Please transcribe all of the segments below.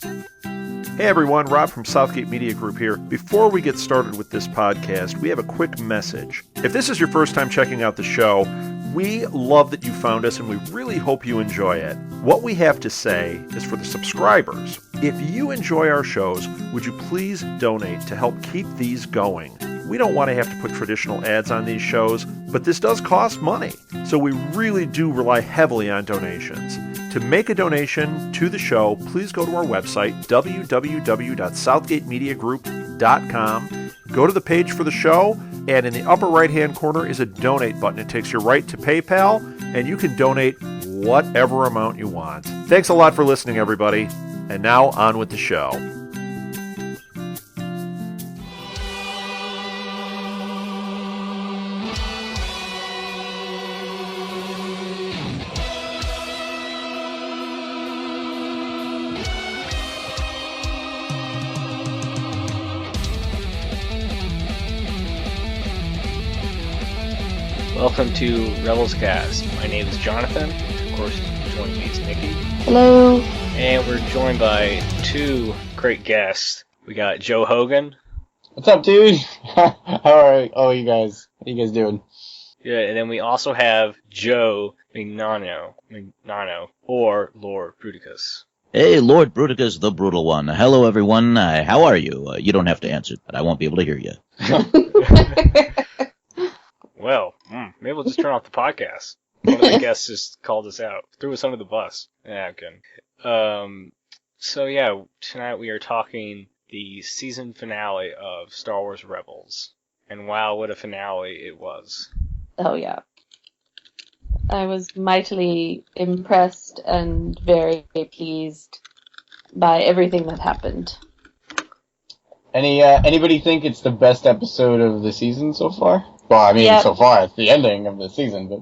Hey everyone, Rob from Southgate Media Group here. Before we get started with this podcast, we have a quick message. If this is your first time checking out the show, we love that you found us and we really hope you enjoy it. What we have to say is for the subscribers. If you enjoy our shows, would you please donate to help keep these going? We don't want to have to put traditional ads on these shows, but this does cost money. So we really do rely heavily on donations. To make a donation to the show, please go to our website, www.southgatemediagroup.com. Go to the page for the show, and in the upper right-hand corner is a donate button. It takes you right to PayPal, and you can donate whatever amount you want. Thanks a lot for listening, everybody. And now, on with the show. Welcome to Rebles Cast. My name is Jonathan. Of course, joining me is Nicki. Hello. And we're joined by two great guests. We got Joe Hogan. What's up, dude? How are you guys? How you guys doing? Yeah, and then we also have Joe Mignano, or Lord Bruticus. Hey, Lord Bruticus, the brutal one. Hello, everyone. How are you? You don't have to answer, but I won't be able to hear you. Well, maybe we'll just turn off the podcast. One of the guests just called us out, threw us under the bus. Yeah, I'm kidding. So yeah, tonight we are talking the season finale of Star Wars Rebels. And wow, what a finale it was. Oh yeah. I was mightily impressed and very pleased by everything that happened. Anybody think it's the best episode of the season so far? Well, I mean, So far it's the ending of the season, but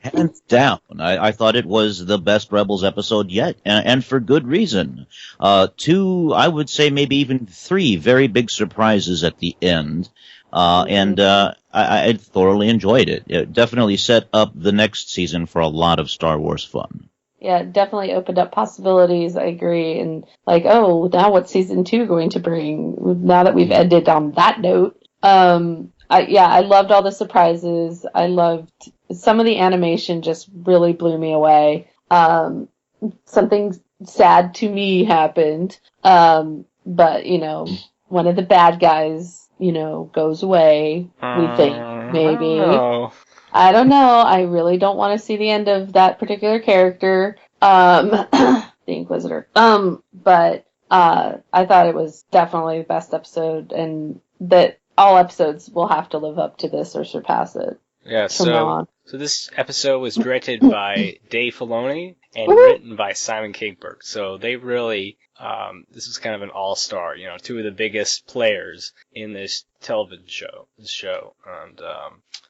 hands down, I thought it was the best Rebels episode yet, and for good reason. Two, I would say maybe even three very big surprises at the end, and I thoroughly enjoyed it. It definitely set up the next season for a lot of Star Wars fun. Yeah, it definitely opened up possibilities, I agree, and now what's season 2 going to bring, now that we've ended on that note. I loved all the surprises. I loved some of the animation, just really blew me away. Something sad to me happened. But, one of the bad guys, goes away, we think, maybe. I don't know. I really don't want to see the end of that particular character. The Inquisitor. But, I thought it was definitely the best episode, and that all episodes will have to live up to this or surpass it. Yeah, from now on. So this episode was directed by Dave Filoni and written by Simon Kinberg. So they really, this was kind of an all-star, two of the biggest players in this television show,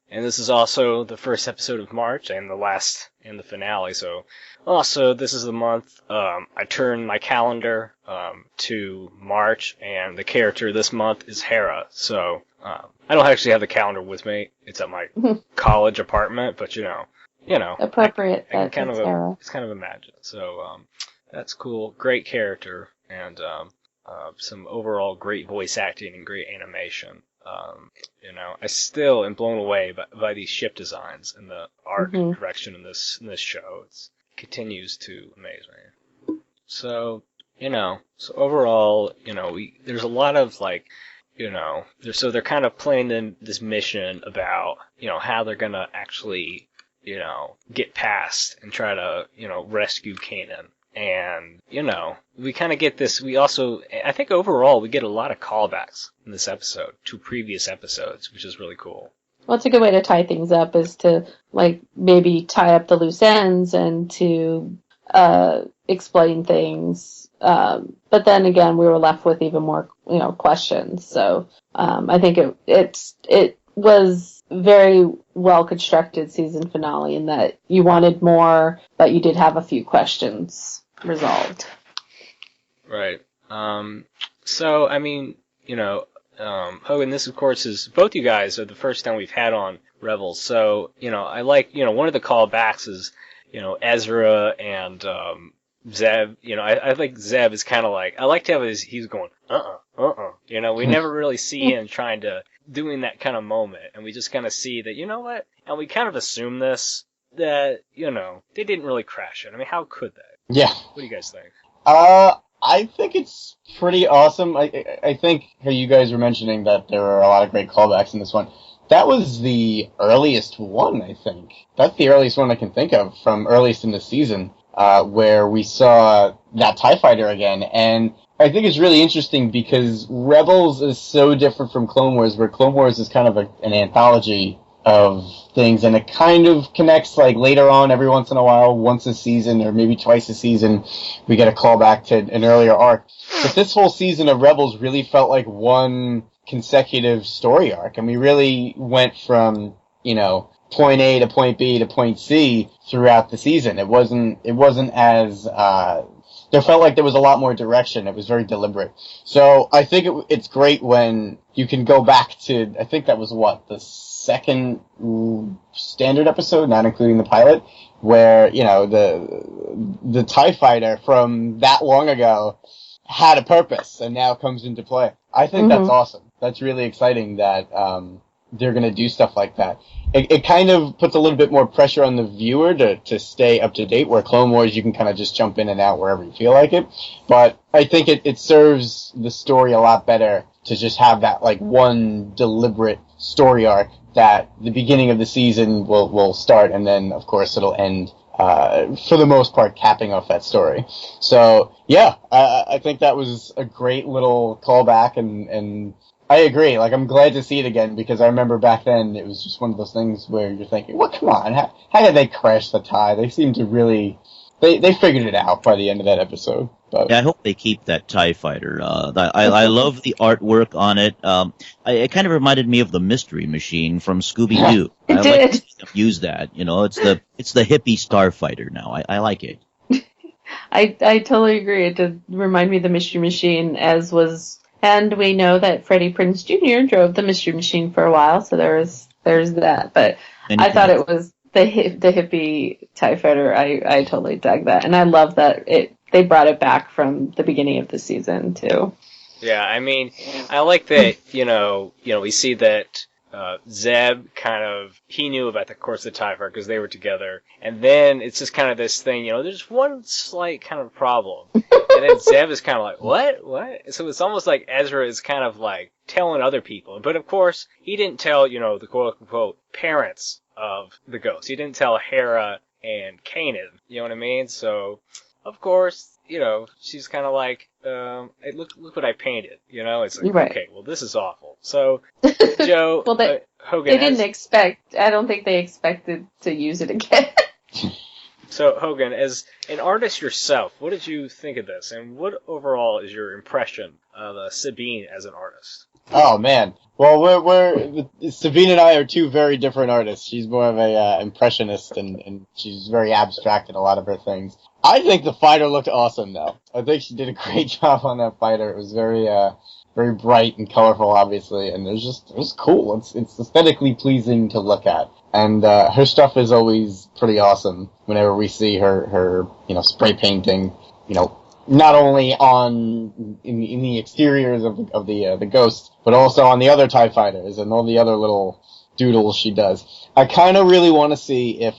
and this is also the first episode of March and the last and the finale. So also this is the month, I turned my calendar, to March, and the character this month is Hera. So, I don't actually have the calendar with me. It's at my college apartment, but appropriate. I can it's kind of imagine. So, that's cool. Great character, and, some overall great voice acting and great animation. I still am blown away by these ship designs and the art and direction in this show. It continues to amaze me. So, so overall, there's a lot of so they're kind of playing this mission about, how they're gonna actually, get past and try to, rescue Kanan. And, we kind of get this, I think overall we get a lot of callbacks in this episode to previous episodes, which is really cool. Well, it's a good way to tie things up, is to, maybe tie up the loose ends and to explain things. But then again, we were left with even more, questions. So I think it was very well constructed season finale in that you wanted more, but you did have a few questions resolved. Right. So I mean, Hogan, this of course is, both you guys are the first time we've had on Rebels. So I like, one of the callbacks is, Ezra and Zeb, I think Zeb is kind of like, I like to have he's going, we never really see him doing that kind of moment, and we just kind of see that, you know what, and we kind of assume this, that, they didn't really crash it. I mean, how could they? Yeah. What do you guys think? I think it's pretty awesome. I think how you guys were mentioning that there were a lot of great callbacks in this one. That was the earliest one, I think. That's the earliest one I can think of from earliest in the season, where we saw that TIE Fighter again. And I think it's really interesting because Rebels is so different from Clone Wars, where Clone Wars is kind of an anthology of things, and it kind of connects, like, later on, every once in a while, once a season, or maybe twice a season, we get a callback to an earlier arc. But this whole season of Rebels really felt like one consecutive story arc, and we really went from, point A to point B to point C throughout the season. It wasn't as, there felt like there was a lot more direction. It was very deliberate. So I think it's great when you can go back to, I think that was the second standard episode, not including the pilot, where, the TIE Fighter from that long ago had a purpose and now comes into play. I think that's awesome. That's really exciting that they're going to do stuff like that. It kind of puts a little bit more pressure on the viewer to stay up to date, where Clone Wars you can kind of just jump in and out wherever you feel like it. But I think it serves the story a lot better to just have that, like, one deliberate story arc that the beginning of the season will start, and then, of course, it'll end, for the most part, capping off that story. So, yeah, I think that was a great little callback, and I agree. Like, I'm glad to see it again, because I remember back then it was just one of those things where you're thinking, well, come on, how did they crash the TIE? They seem to really... They figured it out by the end of that episode. But. Yeah, I hope they keep that TIE Fighter. I love the artwork on it. It kind of reminded me of the Mystery Machine from Scooby-Doo. It I did. like to see them use that. It's the hippie starfighter now. I like it. I totally agree. It did remind me of the Mystery Machine, and we know that Freddie Prinze Jr. drove the Mystery Machine for a while, so there's that. But I thought it was the hippie TIE Fighter. I totally dug that, and I love that they brought it back from the beginning of the season too. Yeah, I mean, I like that. We see that Zeb he knew about the course of the TIE Fighter because they were together, and then it's just kind of this thing. There's one slight kind of problem, and then Zeb is kind of like, what? So it's almost like Ezra is kind of like telling other people, but of course he didn't tell the quote unquote parents of the ghost. He didn't tell Hera and Kanan. You know what I mean? So of course, she's kind of like, hey, look what I painted. It's like, right. Okay, well, this is awful. So, Joe, well, Hogan. They didn't expect. I don't think they expected to use it again. So, Hogan, as an artist yourself, what did you think of this, and what overall is your impression of Sabine as an artist? Oh man, well, Sabine and I are two very different artists. She's more of a impressionist, and she's very abstract in a lot of her things. I think the fighter looked awesome, though. I think she did a great job on that fighter. It was very bright and colorful, obviously, and it was cool. It's aesthetically pleasing to look at, and her stuff is always pretty awesome. Whenever we see her spray painting, not only in the exteriors of the ghosts, but also on the other TIE fighters and all the other little doodles she does. I kind of really want to see if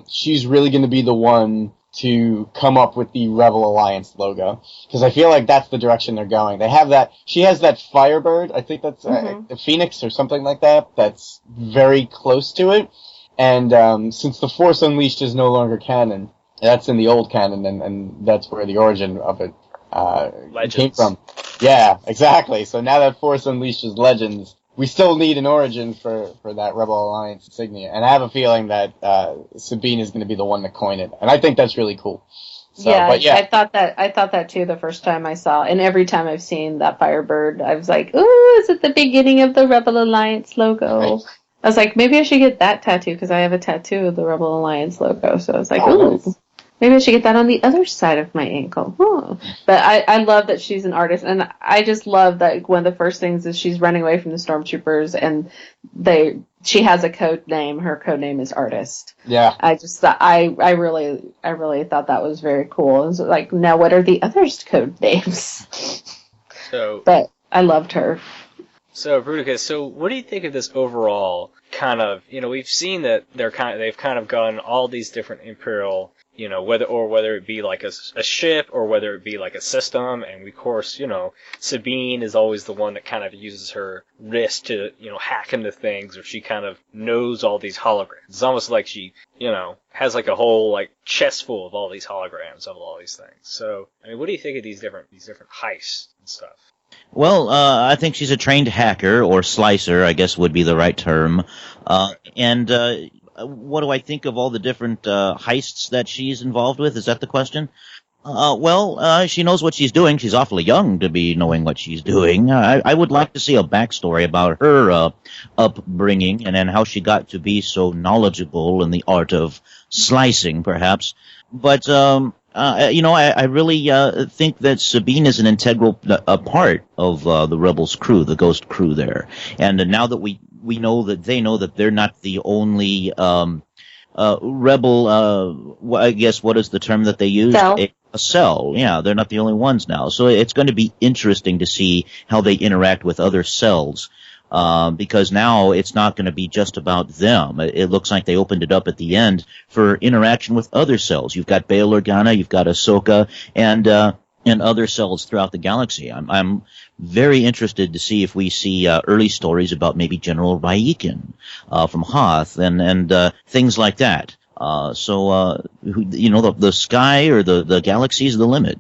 she's really going to be the one to come up with the Rebel Alliance logo, because I feel like that's the direction they're going. They have that. She has that Firebird. I think that's a Phoenix or something like that. That's very close to it. And since the Force Unleashed is no longer canon, that's in the old canon, and that's where the origin of it came from. Yeah, exactly. So now that Force Unleashed is Legends, we still need an origin for that Rebel Alliance insignia. And I have a feeling that Sabine is going to be the one to coin it. And I think that's really cool. So, yeah, but yeah, I thought that too the first time I saw, and every time I've seen that Firebird, I was like, ooh, is it the beginning of the Rebel Alliance logo? Right. I was like, maybe I should get that tattoo, because I have a tattoo of the Rebel Alliance logo. So I was like, ooh. Nice. maybe I should get that on the other side of my ankle. Huh. But I love that she's an artist, and I just love that one of the first things is she's running away from the stormtroopers, and she has a code name. Her code name is Artist. Yeah. I just thought I really thought that was very cool. It was like, now what are the others' code names? But I loved her. So Bruticus, so what do you think of this overall kind of, we've seen that they've kind of gone all these different Imperial, whether it be like a ship or whether it be like a system, and of course, Sabine is always the one that kind of uses her wrist to, hack into things, or she kind of knows all these holograms. It's almost like she, has like a whole like chest full of all these holograms of all these things. So, I mean, what do you think of these different heists and stuff? Well, I think she's a trained hacker, or slicer, I guess would be the right term. And what do I think of all the different heists that she's involved with? Is that the question? Well, she knows what she's doing. She's awfully young to be knowing what she's doing. I would like to see a backstory about her upbringing and then how she got to be so knowledgeable in the art of slicing, perhaps. But I really think that Sabine is an integral part of the Rebels crew, the Ghost crew there. And now that we know that they know that they're not the only Rebel, I guess, what is the term that they used? A cell. Yeah, they're not the only ones now. So it's going to be interesting to see how they interact with other cells. Because now it's not going to be just about them. It looks like they opened it up at the end for interaction with other cells. You've got Bail Organa, you've got Ahsoka, and other cells throughout the galaxy. I'm very interested to see if we see early stories about maybe General Raikin from Hoth and things like that. The sky or the galaxy is the limit.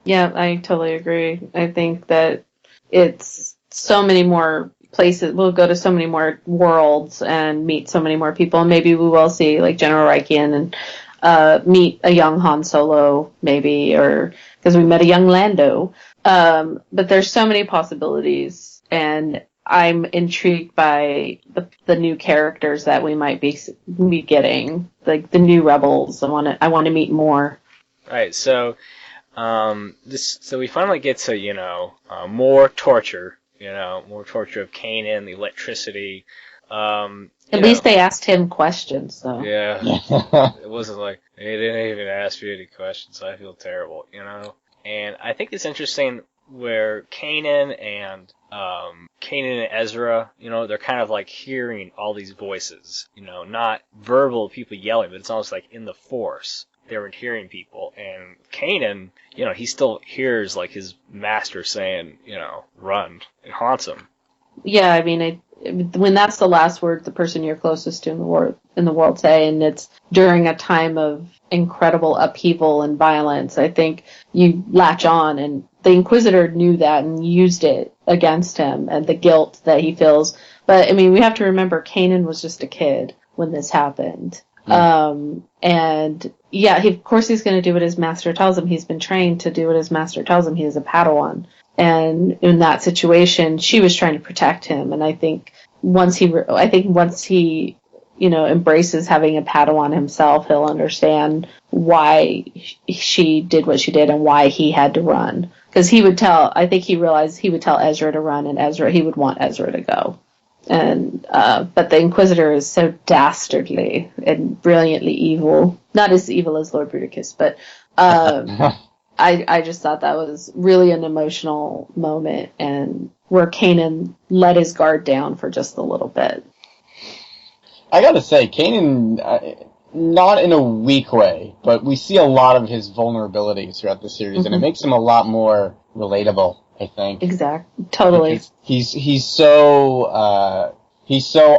Yeah, I totally agree. I think that it's so many more places. We'll go to so many more worlds and meet so many more people. Maybe we will see like General Raikin and meet a young Han Solo, maybe, or because we met a young Lando. But there's so many possibilities, and I'm intrigued by the new characters that we might be getting, like the new Rebels. I want to meet more. Right. So, so we finally get to more torture. More torture of Kanan, the electricity. At least they asked him questions, though. Yeah. It wasn't like, they didn't even ask me any questions. I feel terrible, And I think it's interesting where Kanan and Ezra, they're kind of like hearing all these voices, not verbal people yelling, but it's almost like in the Force. They were hearing people, and Kanan, he still hears like his master saying, run. It haunts him. Yeah, I mean, when that's the last word the person you're closest to in the world say, and it's during a time of incredible upheaval and violence, I think you latch on, and the Inquisitor knew that and used it against him and the guilt that he feels. But I mean, we have to remember Kanan was just a kid when this happened. And yeah, of course he's going to do what his master tells him. He's been trained to do what his master tells him. He is a Padawan. And in that situation, she was trying to protect him. And I think once he embraces having a Padawan himself, he'll understand why she did what she did and why he had to run. Because he realized he would tell Ezra to run, and he would want Ezra to go. And but the Inquisitor is so dastardly and brilliantly evil. Not as evil as Lord Bruticus, but I just thought that was really an emotional moment, and where Kanan let his guard down for just a little bit. I gotta say, Kanan, not in a weak way, but we see a lot of his vulnerabilities throughout the series, and it makes him a lot more relatable, I think. Exactly. Totally. He's so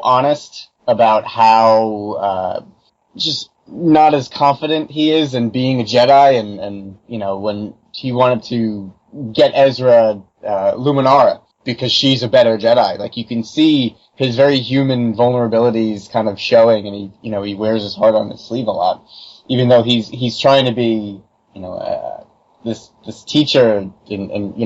honest about how just not as confident he is in being a Jedi, and when he wanted to get Ezra Luminara because she's a better Jedi, like you can see his very human vulnerabilities kind of showing, and he wears his heart on his sleeve a lot, even though he's trying to be this teacher and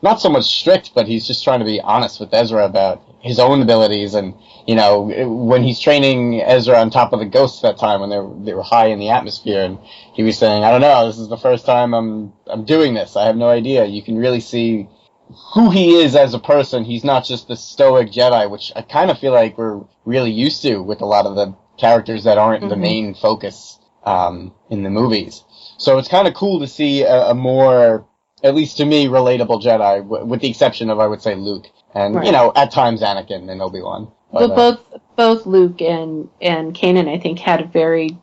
not so much strict, but he's just trying to be honest with Ezra about his own abilities, and when he's training Ezra on top of the ghosts that time when they were high in the atmosphere, and he was saying, I don't know, this is the first time I'm doing this. I have no idea. You can really see who he is as a person. He's not just the stoic Jedi, which I kind of feel like we're really used to with a lot of the characters that aren't the main focus in the movies. So it's kind of cool to see a more, at least to me, relatable Jedi, with the exception of, I would say, Luke. And, at times Anakin and Obi-Wan. But both Luke and Kanan, I think, had a very,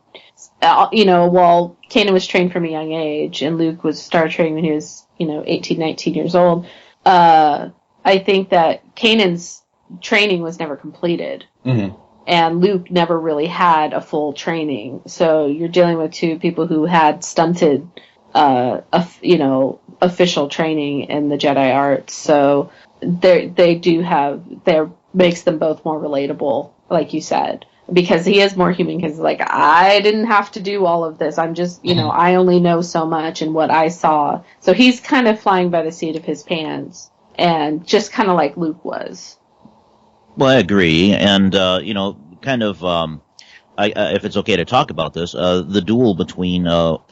while Kanan was trained from a young age and Luke was started training when he was, 18, 19 years old, I think that Kanan's training was never completed. Mm-hmm. And Luke never really had a full training. So you're dealing with two people who had stunted, official training in the Jedi arts. So they do have, makes them both more relatable, like you said. Because he is more human, because I didn't have to do all of this. I'm just, I only know so much and what I saw. So he's kind of flying by the seat of his pants, and just kind of like Luke was. Well, I agree, and if it's okay to talk about this, the duel between Kanan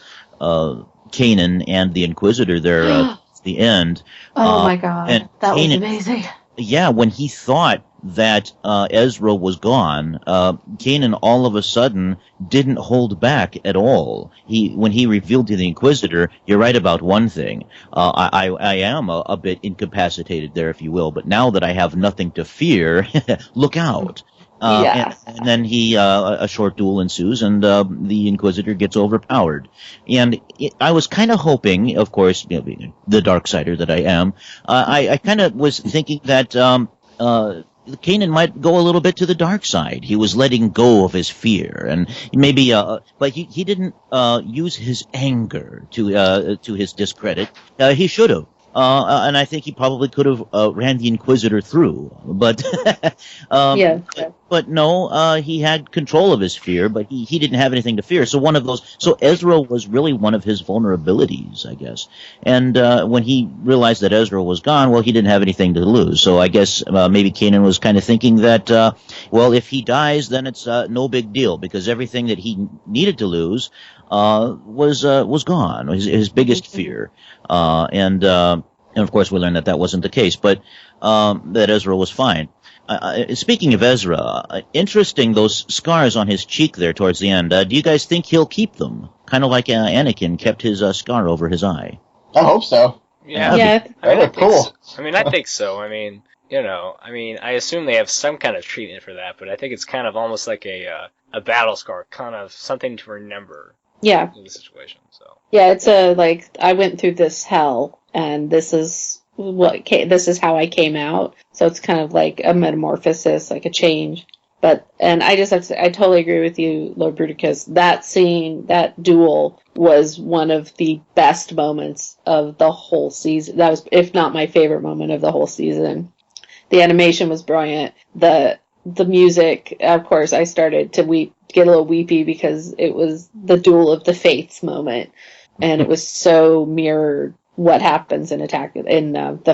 and the Inquisitor there at the end. Oh my God, and that Kanan, was amazing. Yeah, when he thought that Ezra was gone, Kanan all of a sudden didn't hold back at all. When he revealed to the Inquisitor, you're right about one thing. I am a bit incapacitated there, if you will, but now that I have nothing to fear, look out. And then a short duel ensues, and the Inquisitor gets overpowered. And I was kind of hoping, of course, being the Darksider that I am, I kind of was thinking that Kanan might go a little bit to the dark side. He was letting go of his fear, and maybe, but he didn't use his anger to his discredit. He should have. And I think he probably could have ran the Inquisitor through, but but no, he had control of his fear, but he didn't have anything to fear. So so Ezra was really one of his vulnerabilities, I guess. And when he realized that Ezra was gone, well, he didn't have anything to lose. So I guess maybe Kanan was kind of thinking that, well, if he dies, then it's no big deal, because everything that he needed to lose was gone, his biggest fear. And of course we learned that wasn't the case, but that Ezra was fine. Speaking of Ezra, interesting, those scars on his cheek there towards the end. Do you guys think he'll keep them? Kind of like Anakin kept his scar over his eye. I hope so. Yeah. Cool. I think so. I assume they have some kind of treatment for that, but I think it's kind of almost like a battle scar, kind of something to remember. Yeah. In the situation, so. Yeah, it's I went through this hell, and this is how I came out. So it's kind of like a metamorphosis, like a change. And I just have to say, I totally agree with you, Lord Bruticus. That scene, that duel, was one of the best moments of the whole season. That was, if not my favorite moment of the whole season. The animation was brilliant. The music, of course, I started to get a little weepy, because it was the duel of the faiths moment, and it was so mirrored what happens in the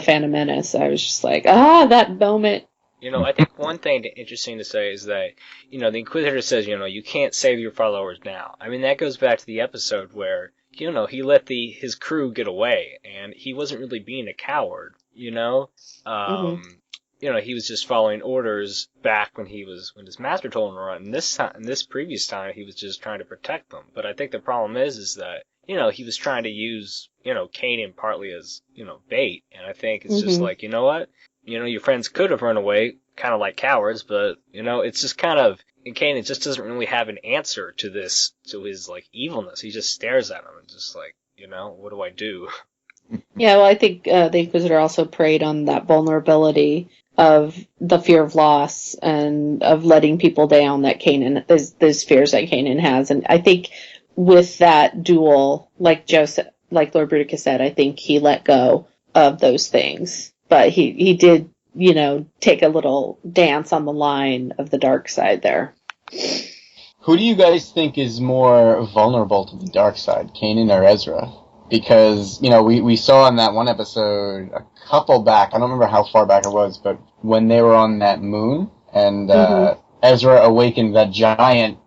Phantom Menace. I was just like, that moment. I think one thing interesting to say is that, the Inquisitor says, you can't save your followers now. I mean, that goes back to the episode where, he let his crew get away, and he wasn't really being a coward, he was just following orders back when his master told him to run. And this previous time, he was just trying to protect them. But I think the problem is that, he was trying to use, Kanan partly as, bait. And I think it's just like, you know what? Your friends could have run away, kind of like cowards, but, it's just kind of, and Kanan just doesn't really have an answer to his, evilness. He just stares at him and just like, what do I do? Yeah, well, I think the Inquisitor also preyed on that vulnerability of the fear of loss and of letting people down that Kanan, those fears that Kanan has. And I think with that duel, like Lord Bruticus said, I think he let go of those things. But he did, take a little dance on the line of the dark side there. Who do you guys think is more vulnerable to the dark side, Kanan or Ezra? because, you know, we saw in that one episode a couple back, I don't remember how far back it was, but when they were on that moon, and Ezra awakened that giant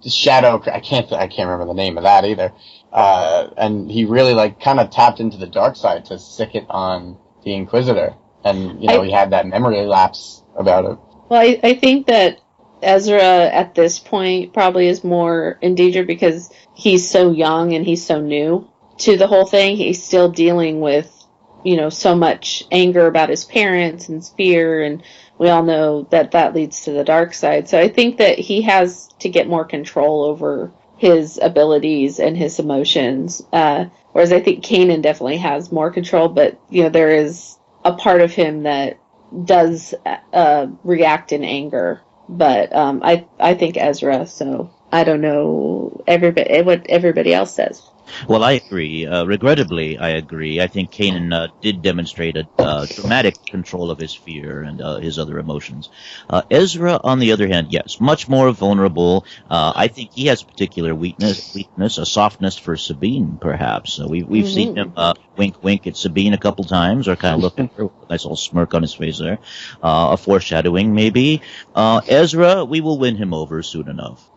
shadow, I can't remember the name of that either, and he really, like, kind of tapped into the dark side to sick it on the Inquisitor, and, you know, he had that memory lapse about it. Well, I think that Ezra at this point probably is more in danger because he's so young and he's so new to the whole thing. He's still dealing with, you know, so much anger about his parents and fear, and we all know that leads to the dark side. So I think that he has to get more control over his abilities and his emotions. Whereas I think Kanan definitely has more control, but, you know, there is a part of him that does react in anger. But I think Ezra, so I don't know what everybody else says. Well, I agree. Regrettably, I agree. I think Kanan did demonstrate a dramatic control of his fear and his other emotions. Ezra, on the other hand, yes, much more vulnerable. I think he has a particular weakness, a softness for Sabine, perhaps. We've seen him wink, wink at Sabine a couple times, or kind of look at her with a nice little smirk on his face there. A foreshadowing, maybe. Ezra, we will win him over soon enough.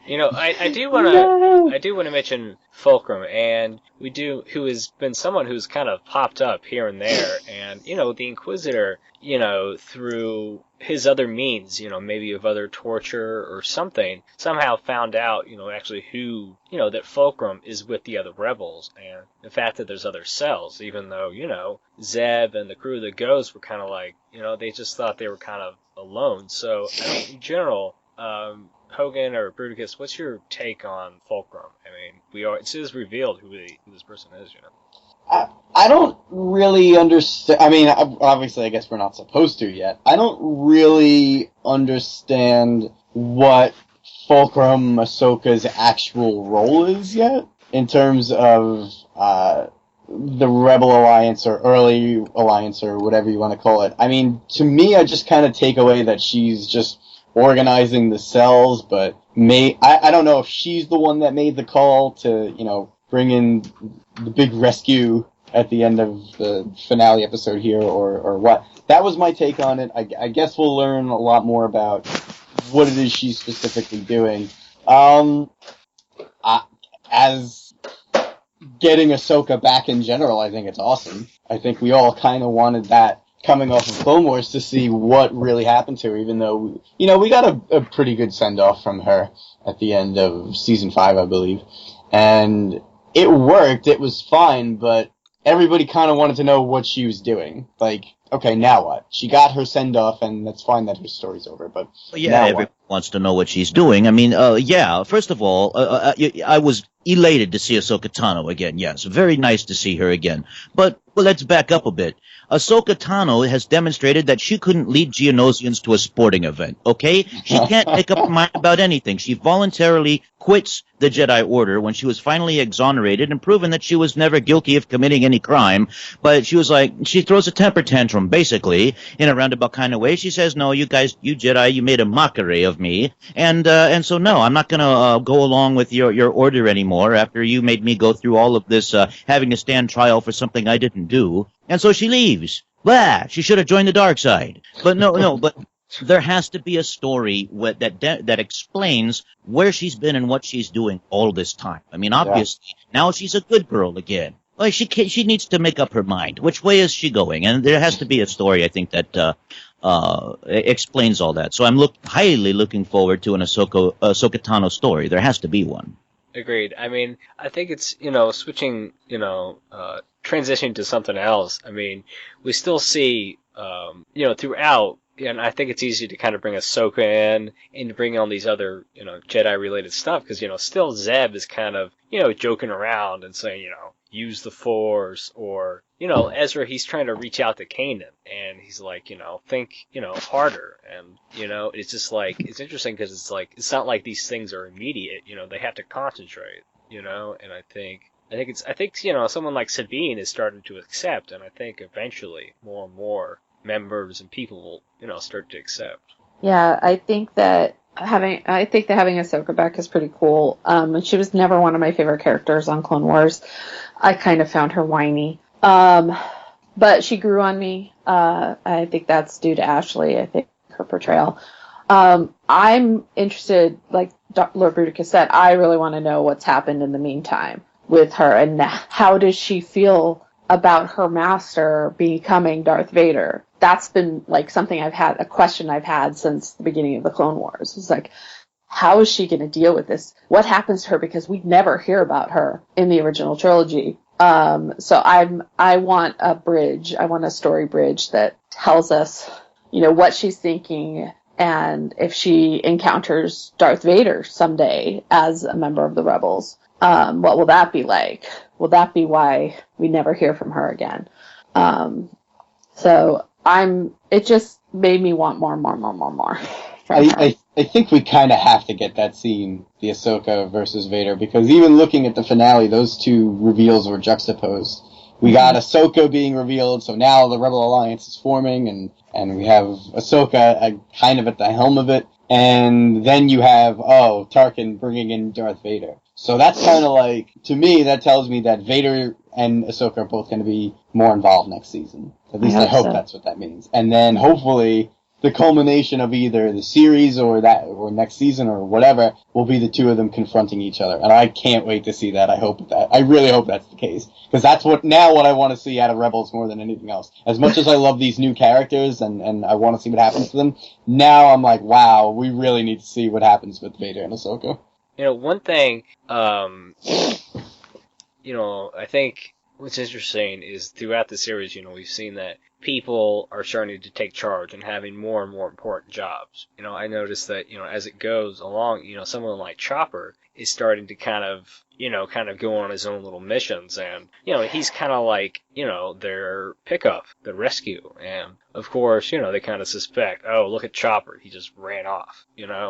You know, I do want to mention Fulcrum, and who has been someone who's kind of popped up here and there, and, you know, the Inquisitor, you know, through his other means, you know, maybe of other torture or something, somehow found out, you know, actually who, you know, that Fulcrum is with the other rebels, and the fact that there's other cells, even though, you know, Zeb and the crew of the Ghosts were kind of like, you know, they just thought they were kind of alone. So, I mean, in general, Hogan or Bruticus, what's your take on Fulcrum? I mean, it is revealed who this person is, you know. I don't really understand. I mean, obviously, I guess we're not supposed to yet. I don't really understand what Fulcrum Ahsoka's actual role is yet, in terms of the Rebel Alliance or Early Alliance or whatever you want to call it. I mean, to me, I just kind of take away that she's just organizing the cells, but I don't know if she's the one that made the call to, you know, bring in the big rescue at the end of the finale episode here, or what. That was my take on it. I guess we'll learn a lot more about what it is she's specifically doing. As getting Ahsoka back in general, I think it's awesome. I think we all kind of wanted that coming off of Clone Wars to see what really happened to her, even though, you know, we got a pretty good send-off from her at the end of Season 5, I believe. And it worked, it was fine, but everybody kind of wanted to know what she was doing. Like, okay, now what? She got her send-off, and that's fine that her story's over, but yeah, everyone wants to know what she's doing. I mean, first of all, I was elated to see Ahsoka Tano again, yes. Very nice to see her again. But, well, let's back up a bit. Ahsoka Tano has demonstrated that she couldn't lead Geonosians to a sporting event, okay? She can't make up her mind about anything. She voluntarily quits the Jedi Order when she was finally exonerated and proven that she was never guilty of committing any crime. But she was like, she throws a temper tantrum, basically, in a roundabout kind of way. She says, no, you guys, you Jedi, you made a mockery of me. And so, no, I'm not going to go along with your order anymore after you made me go through all of this having to stand trial for something I didn't do. And so she leaves. Blah! She should have joined the dark side. But no, but there has to be a story that explains where she's been and what she's doing all this time. I mean, obviously, now she's a good girl again. Well, she needs to make up her mind. Which way is she going? And there has to be a story, I think, that explains all that. So I'm highly looking forward to an Ahsoka Tano story. There has to be one. Agreed. I mean, I think it's, you know, switching, you know, transitioning to something else. I mean, we still see, you know, throughout, and I think it's easy to kind of bring Ahsoka in and to bring on these other, you know, Jedi-related stuff, because, you know, still Zeb is kind of, you know, joking around and saying, you know, use the Force, or, you know, Ezra, he's trying to reach out to Kanan, and he's like, you know, think, you know, harder, and, you know, it's just like, it's interesting because it's like, it's not like these things are immediate, you know, they have to concentrate, you know, and I think, you know, someone like Sabine is starting to accept, and I think eventually more and more members and people will, you know, start to accept. Yeah, I think that having Ahsoka back is pretty cool. And she was never one of my favorite characters on Clone Wars. I kind of found her whiny. But she grew on me. I think that's due to Ashley. I think her portrayal. I'm interested, like Lord Bruticus said, I really want to know what's happened in the meantime with her, and how does she feel about her master becoming Darth Vader? That's been like a question I've had since the beginning of the Clone Wars. It's like, how is she going to deal with this? What happens to her? Because we never hear about her in the original trilogy. So I want a bridge. I want a story bridge that tells us, what she's thinking, and if she encounters Darth Vader someday as a member of the Rebels, what will that be like? Will that be why we never hear from her again? It just made me want more from her. I think we kind of have to get that scene, the Ahsoka versus Vader, because even looking at the finale, those two reveals were juxtaposed. We got Ahsoka being revealed, so now the Rebel Alliance is forming, and we have Ahsoka kind of at the helm of it, and then you have, Tarkin bringing in Darth Vader. So that's kind of like, to me, that tells me that Vader and Ahsoka are both going to be more involved next season. At least I hope that's what that means. And then hopefully the culmination of either the series or next season or whatever will be the two of them confronting each other. And I can't wait to see that. I really hope that's the case. Because that's what I want to see out of Rebels more than anything else. As much as I love these new characters and I want to see what happens to them, now I'm like, wow, we really need to see what happens with Vader and Ahsoka. One thing, I think what's interesting is throughout the series, we've seen that people are starting to take charge and having more and more important jobs. I noticed that, as it goes along, someone like Chopper is starting to kind of go on his own little missions, and, he's kind of like, their pickup, the rescue, and of course, they kind of suspect, oh, look at Chopper, he just ran off,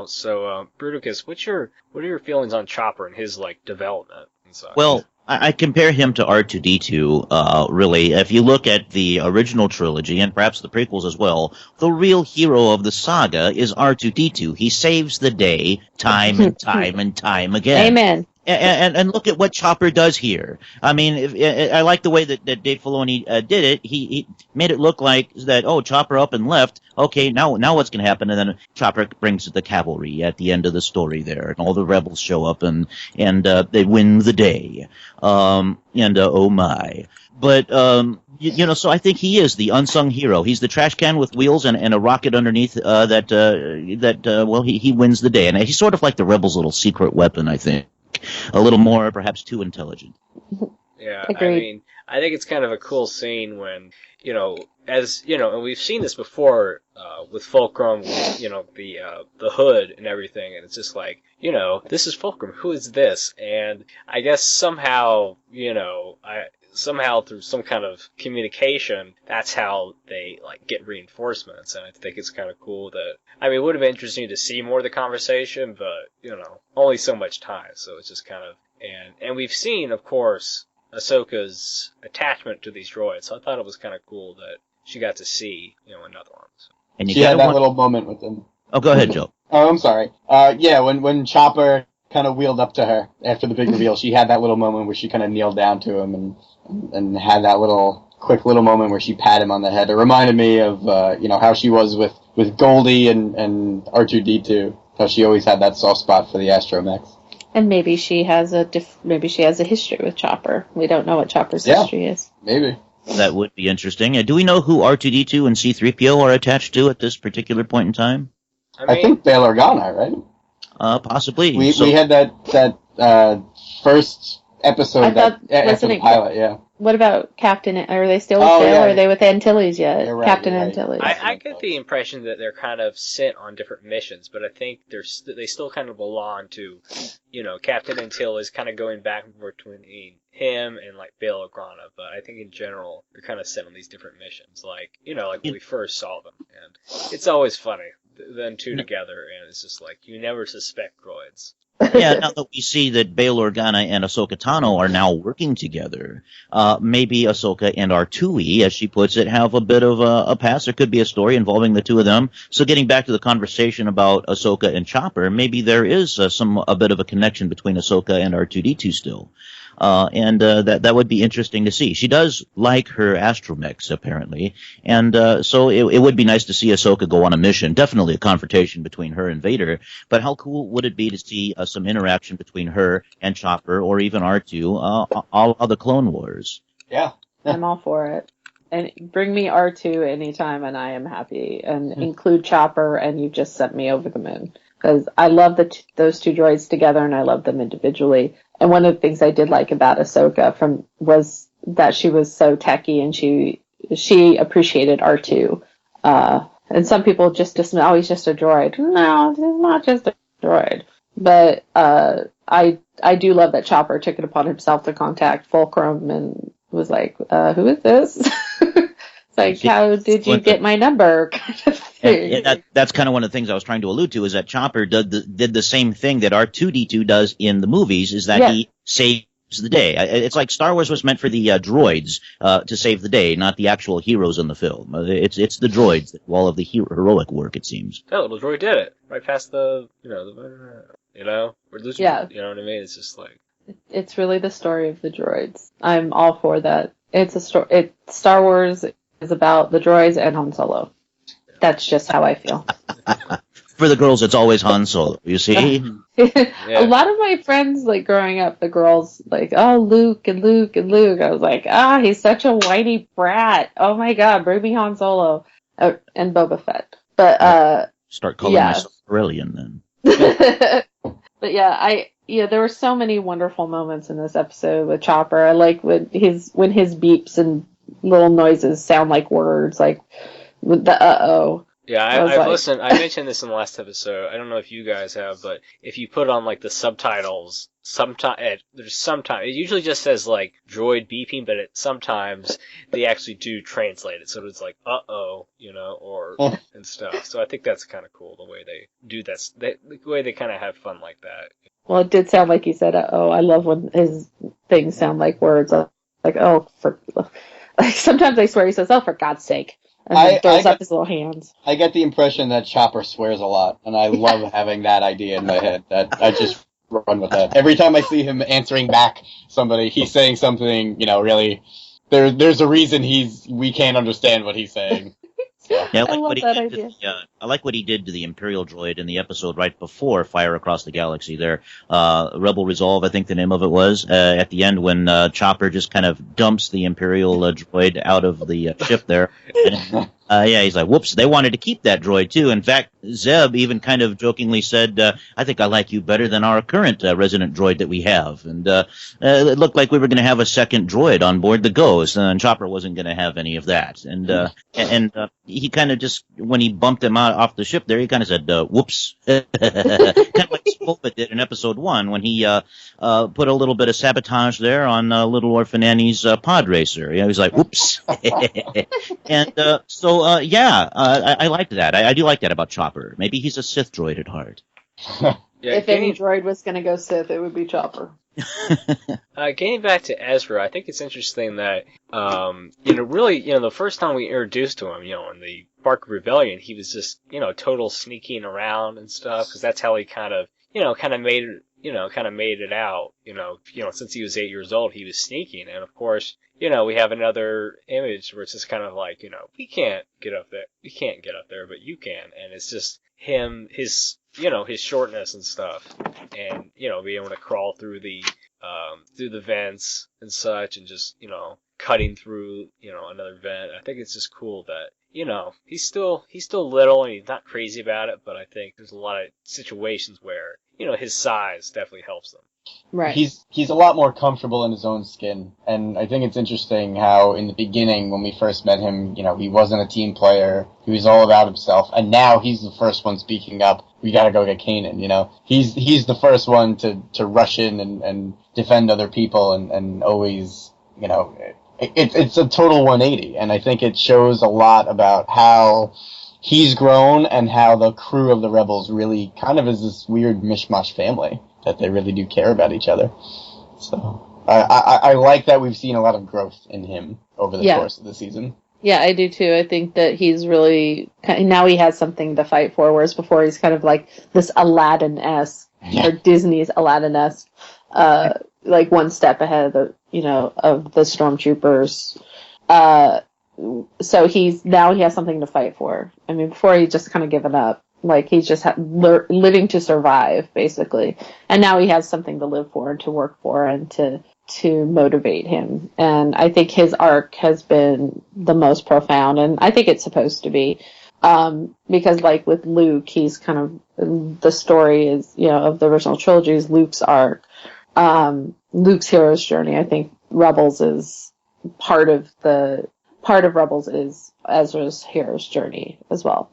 so, Bruticus, what are your feelings on Chopper and his, like, development and such? Well, I compare him to R2-D2, really. If you look at the original trilogy, and perhaps the prequels as well, the real hero of the saga is R2-D2. He saves the day time and time and time again. Amen. And look at what Chopper does here. I mean, I like the way that Dave Filoni did it. He made it look like that, Chopper up and left. Okay, now what's going to happen? And then Chopper brings the cavalry at the end of the story there, and all the rebels show up, and they win the day. Oh my. But, so I think he is the unsung hero. He's the trash can with wheels and a rocket underneath he wins the day. And he's sort of like the rebels' little secret weapon, I think. A little more, perhaps too intelligent. Yeah, Agreed. I think it's kind of a cool scene when, and we've seen this before with Fulcrum, the hood and everything, and it's just like, this is Fulcrum, who is this? And I guess somehow, somehow through some kind of communication, that's how they like get reinforcements, and I think it's kind of cool that, it would have been interesting to see more of the conversation, but, only so much time, so it's just kind of, and we've seen, of course, Ahsoka's attachment to these droids, so I thought it was kind of cool that she got to see, another one. So. And she had that little moment with them. Oh, go ahead, Joe. Oh, I'm sorry. When Chopper kind of wheeled up to her after the big reveal, she had that little moment where she kind of kneeled down to him and had that quick little moment where she pat him on the head. It reminded me of, how she was with Goldie and R2-D2, how she always had that soft spot for the astromechs. And maybe she has a history with Chopper. We don't know what Chopper's history is. Maybe. That would be interesting. Do we know who R2-D2 and C-3PO are attached to at this particular point in time? I think Bail Organa, right? Possibly. We had that first episode after the pilot, yeah. What about Captain? Are they still with Bail, or are they with Antilles yet? Right, Captain right. Antilles. I get the impression that they're kind of sent on different missions, but I think they still kind of belong to, Captain Antilles, kind of going back and forth between him and like Bail Organa. But I think in general they're kind of sent on these different missions, like when we first saw them, and it's always funny them two together, and it's just like you never suspect droids. Yeah, now that we see that Bail Organa and Ahsoka Tano are now working together, maybe Ahsoka and R2E, as she puts it, have a bit of a past. There could be a story involving the two of them. So getting back to the conversation about Ahsoka and Chopper, maybe there is a bit of a connection between Ahsoka and R2D2 still. That would be interesting to see. She does like her astromechs, apparently, and so it would be nice to see Ahsoka go on a mission. Definitely a confrontation between her and Vader, but how cool would it be to see some interaction between her and Chopper, or even R2, all of the Clone Wars? Yeah. I'm all for it. And bring me R2 anytime, and I am happy. And include Chopper, and you've just sent me over the moon. Because I love those two droids together, and I love them individually. And one of the things I did like about Ahsoka was that she was so techie, and she appreciated R2. And some people just dismiss, oh, he's just a droid. No, he's not just a droid. But I do love that Chopper took it upon himself to contact Fulcrum and was like, who is this? It's like, how did you get my number? Kind of thing. And that's kind of one of the things I was trying to allude to, is that Chopper did the same thing that R2D2 does in the movies, is that he saves the day. It's like Star Wars was meant for the droids to save the day, not the actual heroes in the film. It's the droids that do all of the heroic work, it seems. That little droid did it right past the we're losing. Yeah. You know what I mean? It's just like, it's really the story of the droids. I'm all for that. It's a story. Star Wars is about the droids and Han Solo. That's just how I feel. For the girls, it's always Han Solo, you see? A lot of my friends, like, growing up, the girls, like, oh, Luke and Luke and Luke. I was like, he's such a whiny brat. Oh my god, bring me Han Solo. And Boba Fett. But, Start calling myself Brilliant then. But yeah, there were so many wonderful moments in this episode with Chopper. I like when his beeps and little noises sound like words, like with the uh-oh. Yeah, I've listened. I mentioned this in the last episode. I don't know if you guys have, but if you put on like the subtitles, sometimes it usually just says like droid beeping, but sometimes they actually do translate it, so it's like uh-oh, or and stuff. So I think that's kind of cool the way they do that. The way they kind of have fun like that. Well, it did sound like he said uh-oh. I love when his things sound like words, like like sometimes I swear he says, "Oh, for God's sake." And then throws up his little hands. I get the impression that Chopper swears a lot, and I love having that idea in my head. That I just run with that. Every time I see him answering back somebody, he's saying something, really. There's a reason we can't understand what he's saying. So. Yeah, I love that idea. I like what he did to the Imperial droid in the episode right before Fire Across the Galaxy there. Rebel Resolve, I think the name of it was, at the end when Chopper just kind of dumps the Imperial droid out of the ship there. And, he's like, whoops, they wanted to keep that droid too. In fact, Zeb even kind of jokingly said, I think I like you better than our current resident droid that we have. And it looked like we were going to have a second droid on board the Ghost, and Chopper wasn't going to have any of that. And he kind of just, when he bumped him out off the ship there, he kind of said, whoops. Kind of like Spopa did in episode 1 when he put a little bit of sabotage there on Little Orphan Annie's pod racer. He was like, whoops. And I liked that. I do like that about Chopper. Maybe he's a Sith droid at heart. If any droid was going to go Sith, it would be Chopper. Getting back to Ezra, I think it's interesting that, the first time we introduced to him, in the Bark of Rebellion, he was just, total sneaking around and stuff, because that's how he kind of made it out, since he was 8 years old, he was sneaking, and of course, we have another image where it's just kind of like, we can't get up there, but you can, and it's just him, his shortness and stuff, and, being able to crawl through the vents and such, and just, cutting through, another vent. I think it's just cool that, he's still little and he's not crazy about it, but I think there's a lot of situations where, his size definitely helps them. Right. He's a lot more comfortable in his own skin, and I think it's interesting how in the beginning when we first met him, he wasn't a team player, he was all about himself, and now he's the first one speaking up. We gotta go get Kanan, He's the first one to rush in and defend other people and always, it's a total 180, and I think it shows a lot about how he's grown and how the crew of the Rebels really kind of is this weird mishmash family. that they really do care about each other. So I like that we've seen a lot of growth in him over the course of the season. Yeah, I do too. I think that he's really, now he has something to fight for, whereas before he's kind of like this Aladdin-esque, or Disney's Aladdin-esque, like one step ahead of the, of the stormtroopers. So he has something to fight for. I mean, before he just kind of given up. Like, he's just living to survive, basically. And now he has something to live for and to work for and to motivate him. And I think his arc has been the most profound, and I think it's supposed to be. Because, like, with Luke, he's kind of, the story is, of the original trilogy is Luke's arc. Luke's hero's journey. I think Rebels is part of Rebels is Ezra's hero's journey as well.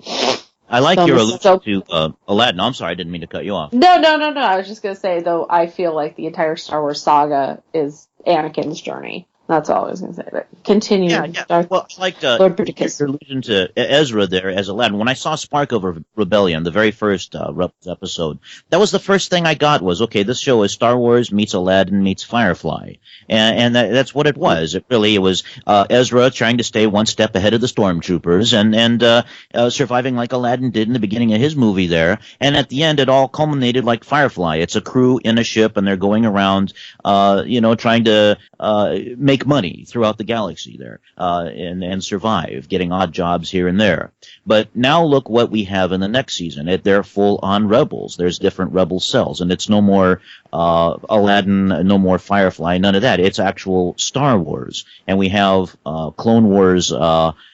I like your allusion to Aladdin. I'm sorry, I didn't mean to cut you off. No. I was just going to say, though, I feel like the entire Star Wars saga is Anakin's journey. That's all I was going to say. But continue. Yeah. Well, I liked Lord Bruticus. your allusion to Ezra there as Aladdin. When I saw Spark of Rebellion, the very first Rebels episode, that was the first thing I got was, okay, this show is Star Wars meets Aladdin meets Firefly. And that's what it was. It was Ezra trying to stay one step ahead of the stormtroopers and surviving like Aladdin did in the beginning of his movie there. And at the end, it all culminated like Firefly. It's a crew in a ship, and they're going around, trying to make money throughout the galaxy there, and survive, getting odd jobs here and there. But now look what we have in the next season. They're full-on rebels. There's different rebel cells, and it's no more Aladdin, no more Firefly, none of that. It's actual Star Wars, and we have Clone Wars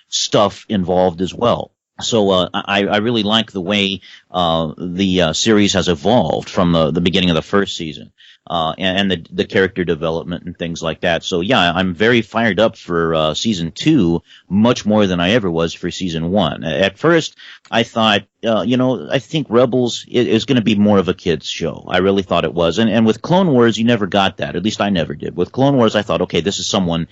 stuff involved as well. So I really like the way the series has evolved from the beginning of the first season. And the character development and things like that. So yeah, I'm very fired up for season 2, much more than I ever was for season 1. At first, I thought, I think Rebels is going to be more of a kids show. I really thought it was. And with Clone Wars, you never got that. At least I never did. With Clone Wars, I thought, okay, this is someone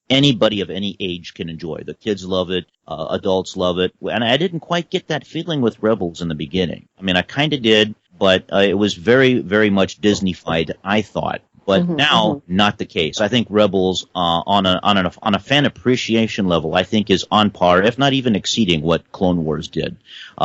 anybody of any age can enjoy. The kids love it. Adults love it. And I didn't quite get that feeling with Rebels in the beginning. I mean, I kind of did. But it was very, very much Disney-fied, I thought. But now, not the case. I think Rebels, on a fan appreciation level, I think is on par, if not even exceeding what Clone Wars did,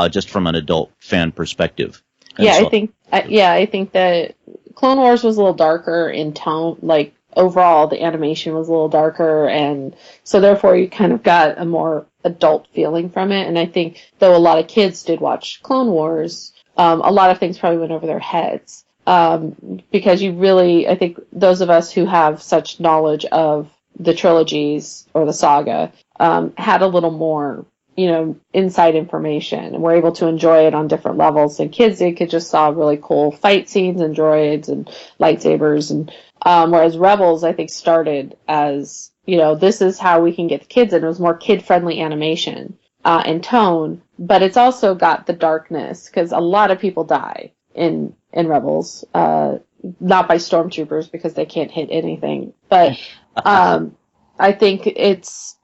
just from an adult fan perspective. I think that Clone Wars was a little darker in tone. Like, overall, the animation was a little darker, and so therefore you kind of got a more adult feeling from it. And I think, though a lot of kids did watch Clone Wars, a lot of things probably went over their heads, because I think those of us who have such knowledge of the trilogies or the saga had a little more, inside information, and were able to enjoy it on different levels. And kids, they could just saw really cool fight scenes and droids and lightsabers, and whereas Rebels, I think, started as, this is how we can get the kids in. It was more kid-friendly animation. And tone, but it's also got the darkness, because a lot of people die in Rebels, not by stormtroopers because they can't hit anything, but I think it's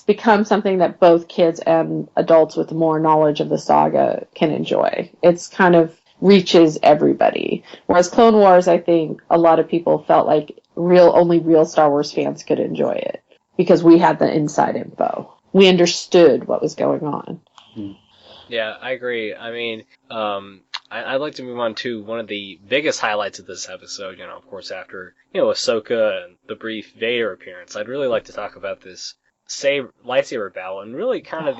become something that both kids and adults with more knowledge of the saga can enjoy. It's kind of reaches everybody, whereas Clone Wars, I think a lot of people felt like only real Star Wars fans could enjoy it because we had the inside info. We understood what was going on. Yeah, I agree. I mean, I'd like to move on to one of the biggest highlights of this episode, of course, after, Ahsoka and the brief Vader appearance. I'd really like to talk about this lightsaber battle, and really kind of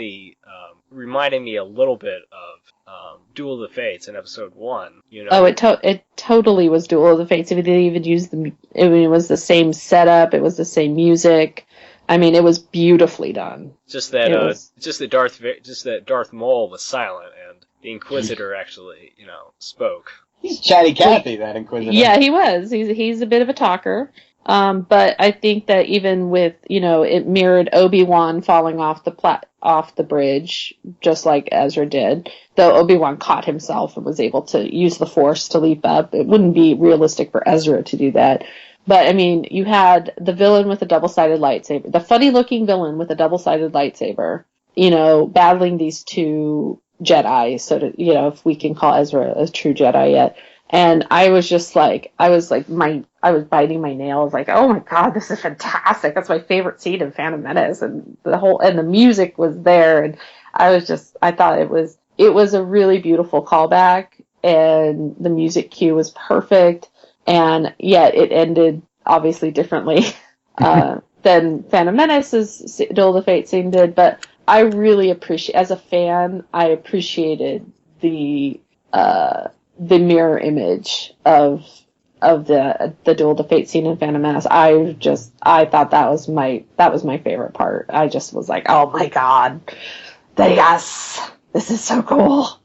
reminding me a little bit of Duel of the Fates in episode 1. Oh, it totally was Duel of the Fates. They didn't even use it was the same setup. It was the same music. I mean, it was beautifully done. Just that Darth Maul was silent, and the Inquisitor actually, spoke. He's chatty Cathy, that Inquisitor. Yeah, he was. He's a bit of a talker. But I think that even with, it mirrored Obi-Wan falling off the bridge, just like Ezra did. Though Obi-Wan caught himself and was able to use the Force to leap up. It wouldn't be realistic for Ezra to do that. But, I mean, you had the villain with a double-sided lightsaber, the funny-looking villain with a double-sided lightsaber, battling these two Jedi, so to, if we can call Ezra a true Jedi yet. And I was biting my nails, like, oh my god, this is fantastic. That's my favorite scene in Phantom Menace, and the music was there, and I thought it was a really beautiful callback, and the music cue was perfect, and yet it ended obviously differently than Phantom Menace's Duel of the Fate scene did. But I really as a fan, I appreciated the mirror image of the Duel of the Fate scene in Phantom Menace. I thought that was my favorite part. I just was like, oh my god, yes, this is so cool.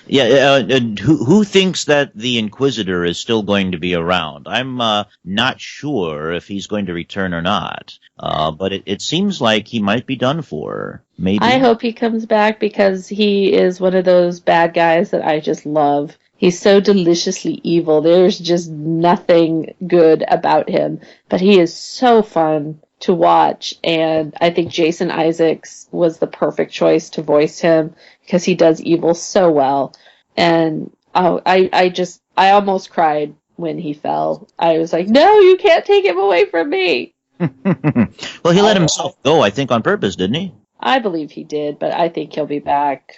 Yeah, who thinks that the Inquisitor is still going to be around? I'm not sure if he's going to return or not, but it seems like he might be done for. Maybe. I hope he comes back, because he is one of those bad guys that I just love. He's so deliciously evil. There's just nothing good about him, but he is so fun to watch, and I think Jason Isaacs was the perfect choice to voice him, because he does evil so well. And I almost cried when he fell. I was like, no, you can't take him away from me. Well, he let himself go, I think, on purpose, didn't he? I believe he did, but I think he'll be back.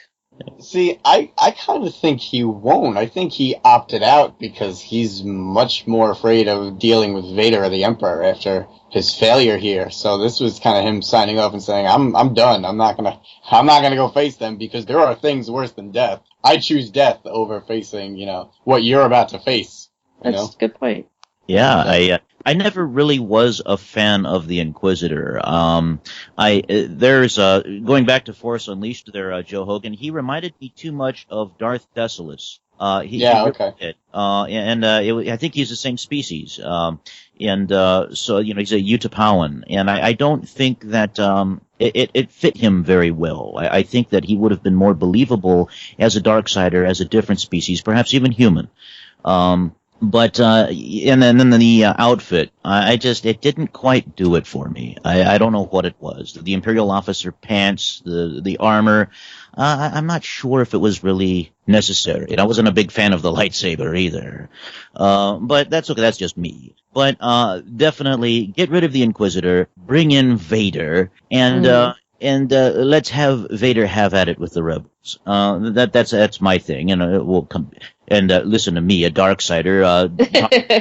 See, I kind of think he won't. I think he opted out because he's much more afraid of dealing with Vader or the Emperor after his failure here. So this was kind of him signing off and saying, I'm done. I'm not gonna go face them, because there are things worse than death. I choose death over facing, what you're about to face. That's a good point. Yeah, I never really was a fan of the Inquisitor. There's going back to Force Unleashed there, Joe Hogan. He reminded me too much of Darth Dessalus. He okay. Did. I think he's the same species. So he's a Utapawan, and I don't think that it fit him very well. I think that he would have been more believable as a Darksider, as a different species, perhaps even human. But and then the outfit, it didn't quite do it for me. I don't know what it was. The Imperial officer pants, the armor, I'm not sure if it was really necessary. And I wasn't a big fan of the lightsaber either. But that's okay. That's just me. But definitely get rid of the Inquisitor, bring in Vader, and let's have Vader have at it with the Rebels. That's my thing, and we'll come and listen to me, a Darksider,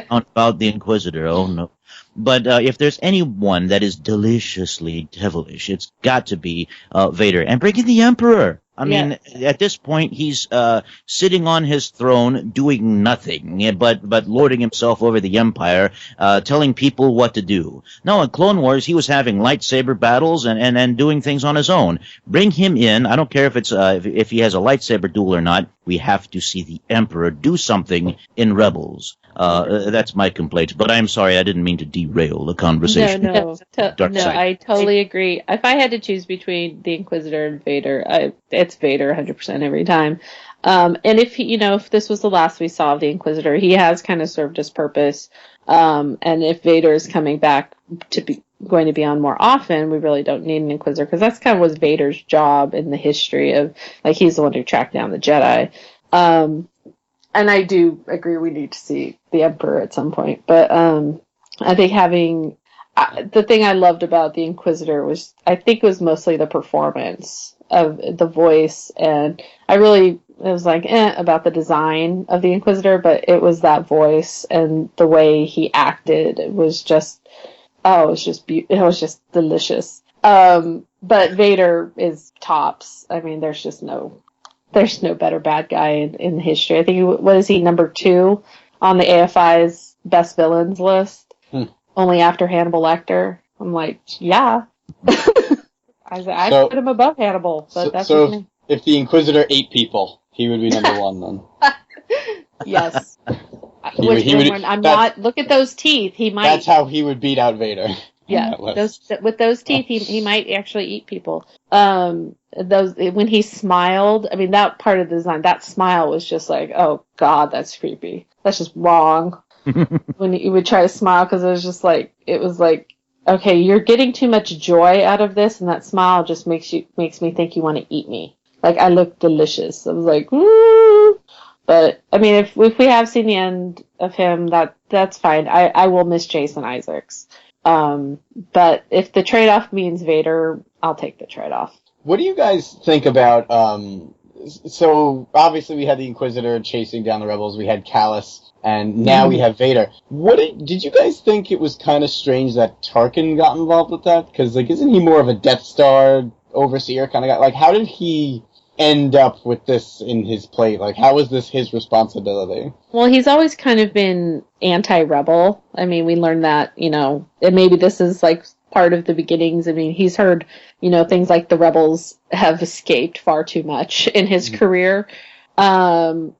talk about the Inquisitor. Oh no! But if there's anyone that is deliciously devilish, it's got to be Vader, and bring in the Emperor. I mean, at this point, he's sitting on his throne doing nothing but lording himself over the Empire, telling people what to do. No, in Clone Wars, he was having lightsaber battles and doing things on his own. Bring him in. I don't care if it's if he has a lightsaber duel or not. We have to see the Emperor do something in Rebels. That's my complaint. But I'm sorry, I didn't mean to derail the conversation. No, I totally agree. If I had to choose between the Inquisitor and Vader, it's Vader 100% every time. And if this was the last we saw of the Inquisitor, he has kind of served his purpose. And if Vader is coming back going to be on more often, we really don't need an Inquisitor, because that's kind of was Vader's job in the history of, like, he's the one who tracked down the Jedi. And I do agree we need to see the Emperor at some point. But I think the thing I loved about the Inquisitor was, I think it was mostly the performance of the voice, and it was like about the design of the Inquisitor, but it was that voice and the way he acted. It was just it was just delicious. But Vader is tops. I mean, there's no better bad guy in history. I think what is he, number 2 on the AFI's best villains list, only after Hannibal Lecter. I'm like, yeah. I put him above Hannibal, but that's just me. If the Inquisitor ate people, he would be number 1 then. Yes. Look at those teeth. He might. That's how he would beat out Vader. Yeah, with those teeth, he might actually eat people. When he smiled, I mean, that part of the design, that smile was just like, oh god, that's creepy. That's just wrong. When he would try to smile, because it was like, okay, you're getting too much joy out of this, and that smile just makes me think you want to eat me. Like, I look delicious. I was like, woo! But I mean, if we have seen the end of him, that's fine. I will miss Jason Isaacs. But if the trade-off means Vader, I'll take the trade-off. What do you guys think about, so obviously we had the Inquisitor chasing down the Rebels, we had Callus, and now we have Vader. Did you guys think it was kind of strange that Tarkin got involved with that? Because, like, isn't he more of a Death Star overseer kind of guy? Like, how did he end up with this in his plate? Like, how is this his responsibility? Well, he's always kind of been anti-rebel. I mean, we learned that, and maybe this is like part of the beginnings. I mean, he's heard, things like the rebels have escaped far too much in his career. But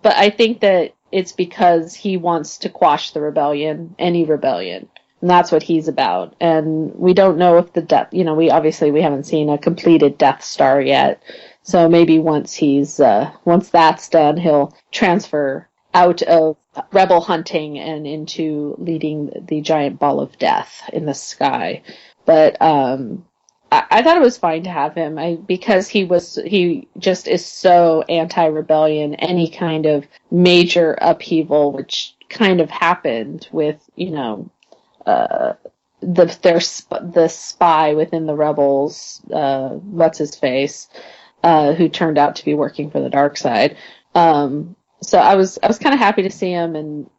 I think that it's because he wants to quash the rebellion, any rebellion. And that's what he's about. And we don't know if the death, we haven't seen a completed Death Star yet. So maybe once that's done, he'll transfer out of rebel hunting and into leading the giant ball of death in the sky. But I thought it was fine to have him because he just is so anti-rebellion. Any kind of major upheaval, which kind of happened with the spy within the rebels, what's his face, who turned out to be working for the dark side. So I was kind of happy to see him, and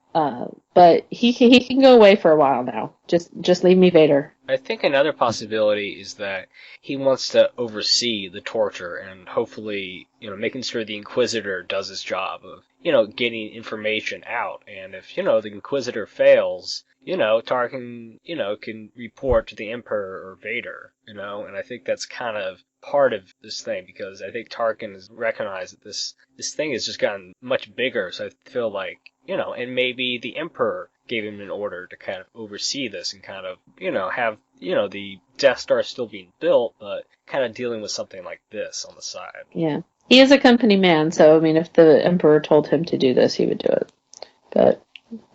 but he can go away for a while now. Just leave me Vader. I think another possibility is that he wants to oversee the torture and hopefully, making sure the Inquisitor does his job of, getting information out. And if, the Inquisitor fails, Tarkin, can report to the Emperor or Vader, and I think that's kind of part of this thing, because I think Tarkin has recognized that this thing has just gotten much bigger. So I feel like, and maybe the Emperor gave him an order to kind of oversee this and kind of, have, the Death Star still being built, but kind of dealing with something like this on the side. Yeah. He is a company man, so, I mean, if the Emperor told him to do this, he would do it. But,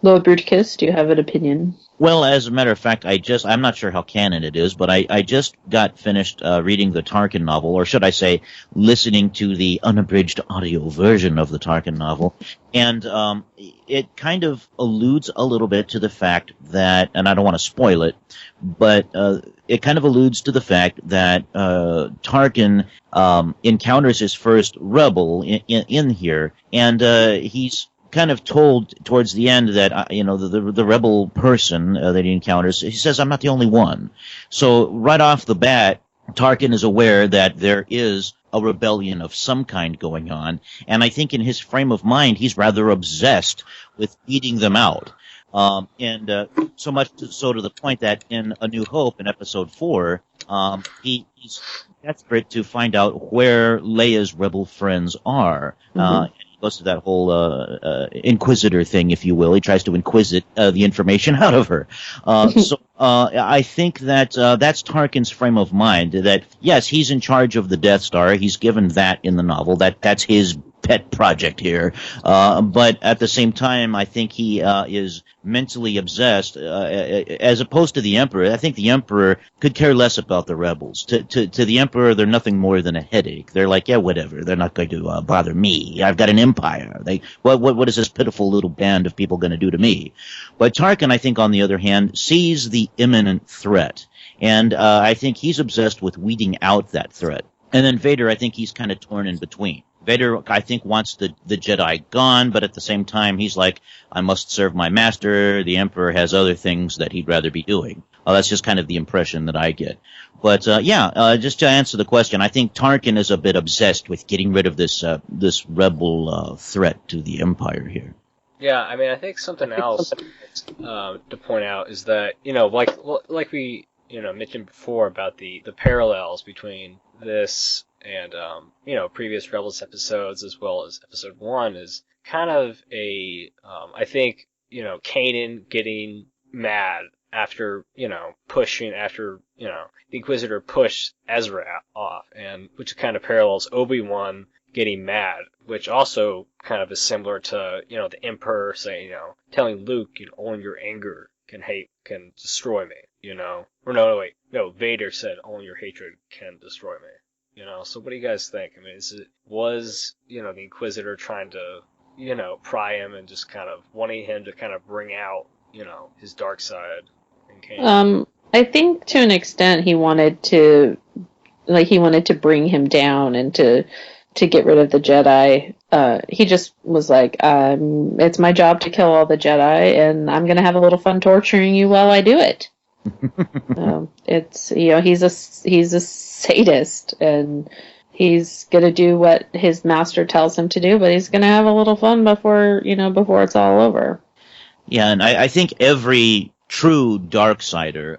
Lord Bruticus, do you have an opinion? Well, as a matter of fact, I'm not sure how canon it is, but I just got finished reading the Tarkin novel, or should I say, listening to the unabridged audio version of the Tarkin novel, and it kind of alludes a little bit to the fact that, and I don't want to spoil it, but it kind of alludes to the fact that Tarkin encounters his first rebel in here, and he's kind of told towards the end that the rebel person that he encounters, he says, "I'm not the only one." So right off the bat, Tarkin is aware that there is a rebellion of some kind going on, and I think in his frame of mind, he's rather obsessed with beating them out. And so much so to the point that in A New Hope, in Episode 4, he's desperate to find out where Leia's rebel friends are. And he goes to that whole Inquisitor thing, if you will. He tries to inquisit the information out of her. So I think that that's Tarkin's frame of mind, that, yes, he's in charge of the Death Star. He's given that in the novel. That's his pet project here. But at the same time, I think he is mentally obsessed, as opposed to the Emperor. I think the Emperor could care less about the rebels. To the Emperor, they're nothing more than a headache. They're like, yeah, whatever. They're not going to bother me. I've got an empire. What is this pitiful little band of people going to do to me? But Tarkin, I think, on the other hand, sees the imminent threat. And I think he's obsessed with weeding out that threat. And then Vader, I think he's kind of torn in between. Vader, I think, wants the Jedi gone, but at the same time, he's like, I must serve my master. The Emperor has other things that he'd rather be doing. That's just kind of the impression that I get. But just to answer the question, I think Tarkin is a bit obsessed with getting rid of this rebel threat to the Empire here. Yeah, I mean, I think something else to point out is that, like we mentioned before about the parallels between this and previous Rebels episodes, as well as Episode 1, is kind of I think Kanan getting mad after the Inquisitor pushed Ezra off, and which kind of parallels Obi-Wan getting mad, which also kind of is similar to the Emperor saying, telling Luke, only your anger can destroy me, or no, Vader said only your hatred can destroy me. So what do you guys think? I mean, was the Inquisitor trying to, pry him and just kind of wanting him to kind of bring out, his dark side in Kanan. I think to an extent he wanted to bring him down and to get rid of the Jedi. He just was like, it's my job to kill all the Jedi, and I'm gonna have a little fun torturing you while I do it. It's he's a sadist, and he's gonna do what his master tells him to do, but he's gonna have a little fun before it's all over. Yeah, and I think every true Darksider,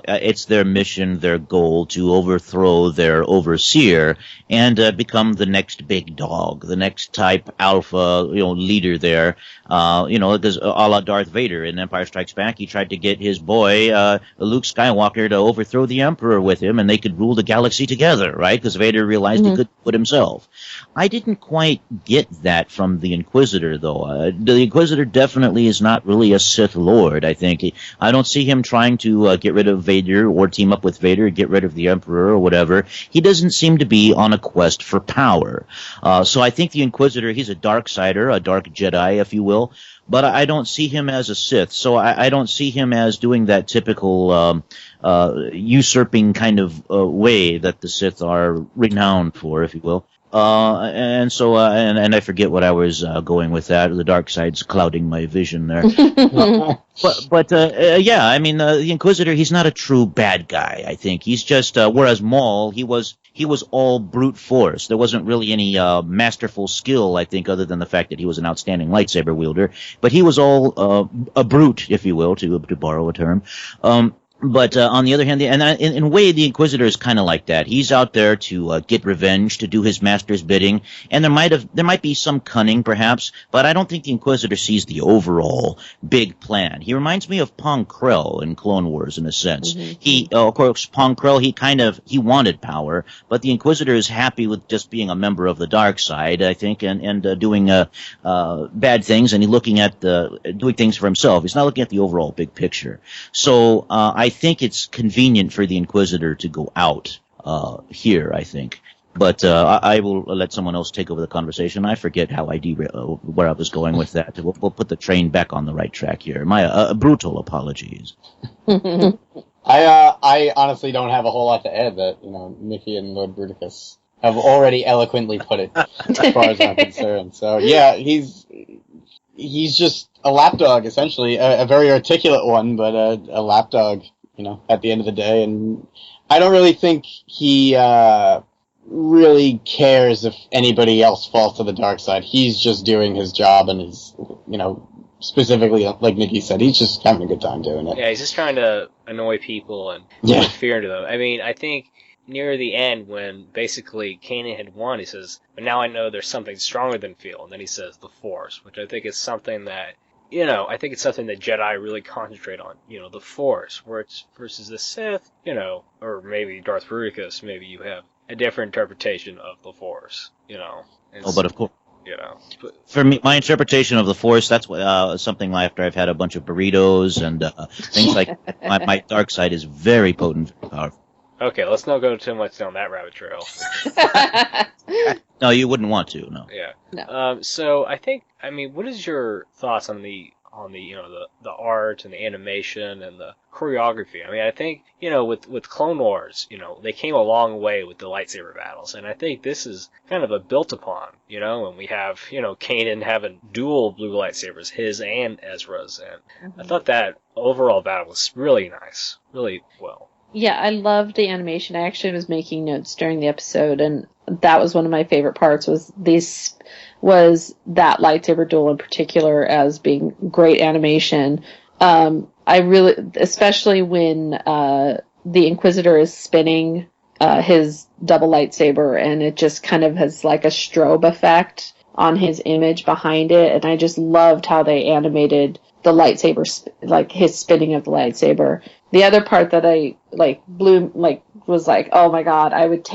it's their mission, their goal to overthrow their overseer and become the next big dog, the next type alpha, leader there. Because a la Darth Vader in Empire Strikes Back, he tried to get his boy, Luke Skywalker, to overthrow the Emperor with him, and they could rule the galaxy together, right? Because Vader realized he couldn't do it himself. I didn't quite get that from the Inquisitor, though. The Inquisitor definitely is not really a Sith Lord, I think. I don't see him trying to get rid of Vader or team up with Vader, get rid of the Emperor or whatever. He doesn't seem to be on a quest for power. So I think the Inquisitor, he's a Darksider, a Dark Jedi, if you will. But I don't see him as a Sith, so I don't see him as doing that typical usurping kind of way that the Sith are renowned for, if you will. And I forget what I was going with that. The dark side's clouding my vision there. But the Inquisitor, he's not a true bad guy. I think he's just whereas Maul, he was all brute force. There wasn't really any masterful skill, I think, other than the fact that he was an outstanding lightsaber wielder. But he was all a brute, if you will, to borrow a term. But on the other hand, in a way, the Inquisitor is kind of like that. He's out there to get revenge, to do his master's bidding, and there might be some cunning, perhaps, but I don't think the Inquisitor sees the overall big plan. He reminds me of Pong Krell in Clone Wars, in a sense. Of course, Pong Krell, he wanted power, but the Inquisitor is happy with just being a member of the dark side, I think, and doing bad things, and he's looking at doing things for himself. He's not looking at the overall big picture. So I think it's convenient for the Inquisitor to go out here, I think. But I will let someone else take over the conversation. I forget how where I was going with that. We'll put the train back on the right track here. My brutal apologies. I honestly don't have a whole lot to add. That Nicki and Lord Bruticus have already eloquently put it, as far as I'm concerned. So yeah, he's just a lapdog, essentially, a very articulate one, but a lapdog, at the end of the day. And I don't really think he really cares if anybody else falls to the dark side. He's just doing his job, and he's, specifically, like Nicki said, he's just having a good time doing it. Yeah, he's just trying to annoy people and put fear into them. I mean, I think near the end, when basically Kanan had won, he says, but now I know there's something stronger than fear. And then he says, the Force, which I think is something that, I think it's something that Jedi really concentrate on, the Force, where it's versus the Sith, or maybe Darth Bruticus, maybe you have a different interpretation of the Force, But of course. But, for me, my interpretation of the Force, that's something after I've had a bunch of burritos and things like my dark side is very potent, very powerful. Okay, let's not go too much down that rabbit trail. No, you wouldn't want to, no. Yeah. No. So I think, what is your thoughts on the the art and the animation and the choreography? I think, with Clone Wars, they came a long way with the lightsaber battles, and I think this is kind of a built upon, and we have, Kanan having dual blue lightsabers, his and Ezra's, and I thought that overall battle was really nice, really well. Yeah, I loved the animation. I actually was making notes during the episode, and that was one of my favorite parts, was that lightsaber duel in particular as being great animation. I really, especially when the Inquisitor is spinning his double lightsaber, and it just kind of has like a strobe effect on his image behind it, and I just loved how they animated the lightsaber, like his spinning of the lightsaber. The other part that I was like, oh my god, I would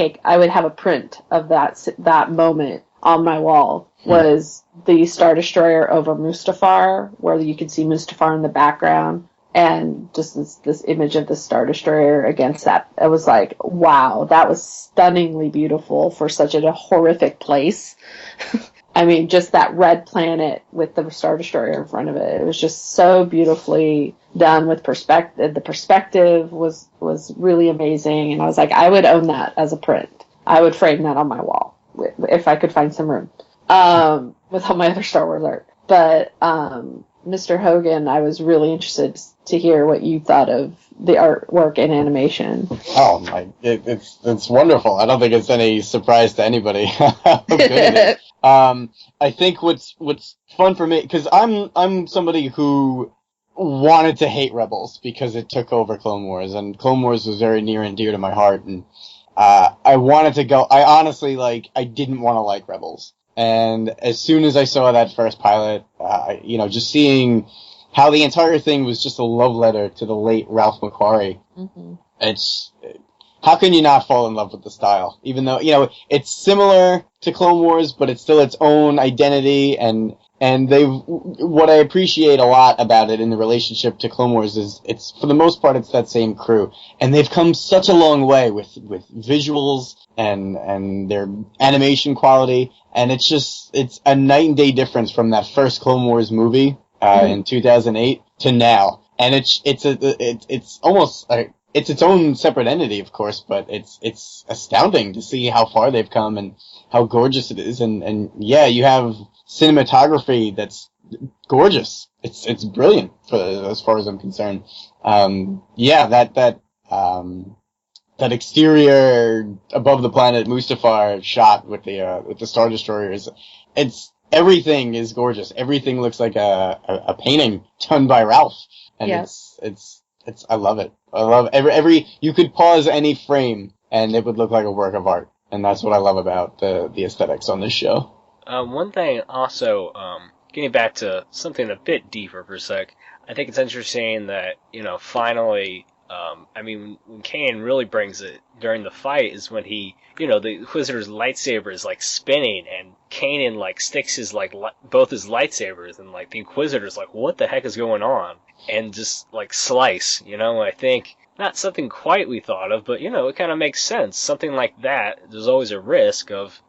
have a print of that moment on my wall, was the Star Destroyer over Mustafar, where you could see Mustafar in the background, and just this image of the Star Destroyer against that. It was like, wow, that was stunningly beautiful for such a horrific place. I mean, just that red planet with the Star Destroyer in front of it. It was just so beautifully done with perspective. The perspective was really amazing. And I was like, I would own that as a print. I would frame that on my wall if I could find some room, with all my other Star Wars art. But, Mr. Hogan, I was really interested to hear what you thought of the artwork and animation. Oh my, it's wonderful. I don't think it's any surprise to anybody how good it is. I think what's fun for me, because I'm somebody who wanted to hate Rebels because it took over Clone Wars, and Clone Wars was very near and dear to my heart, and I wanted to go. I honestly I didn't want to like Rebels. And as soon as I saw that first pilot, just seeing how the entire thing was just a love letter to the late Ralph McQuarrie, how can you not fall in love with the style? Even though, it's similar to Clone Wars, but it's still its own identity, and what I appreciate a lot about it in the relationship to Clone Wars is for the most part, it's that same crew. And they've come such a long way with visuals and their animation quality. And it's a night and day difference from that first Clone Wars movie, in 2008 to now. And it's almost it's its own separate entity, of course, but it's astounding to see how far they've come and how gorgeous it is. And yeah, you have cinematography that's gorgeous. It's brilliant as far as I'm concerned. That exterior above the planet Mustafar shot with the Star Destroyers, everything is gorgeous. Everything looks like a painting done by Ralph. And I love it. I love every you could pause any frame and it would look like a work of art. And that's what I love about the aesthetics on this show. One thing also, getting back to something a bit deeper for a sec, I think it's interesting that, finally, when Kanan really brings it during the fight is when the Inquisitor's lightsaber is, spinning, and Kanan, sticks his, both his lightsabers, and, the Inquisitor's like, what the heck is going on? And just, slice, I think, not something quite we thought of, but, it kind of makes sense. Something like that, there's always a risk of,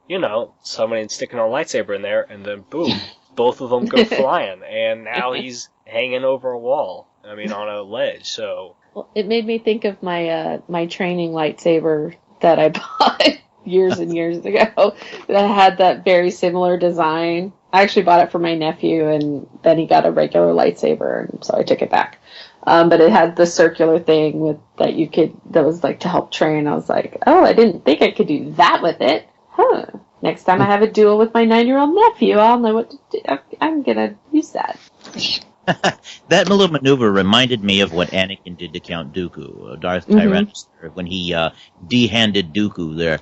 somebody sticking a lightsaber in there, and then, boom, both of them go flying, and now he's hanging over a wall, on a ledge, so... Well, it made me think of my training lightsaber that I bought years and years ago that had that very similar design. I actually bought it for my nephew, and then he got a regular lightsaber, and so I took it back. But it had the circular thing that was to help train. I was like, oh, I didn't think I could do that with it. Huh. Next time I have a duel with my 9-year-old nephew, I'll know what to do. I'm gonna use that. That little maneuver reminded me of what Anakin did to Count Dooku, Darth Tyrannus, when he de-handed Dooku there.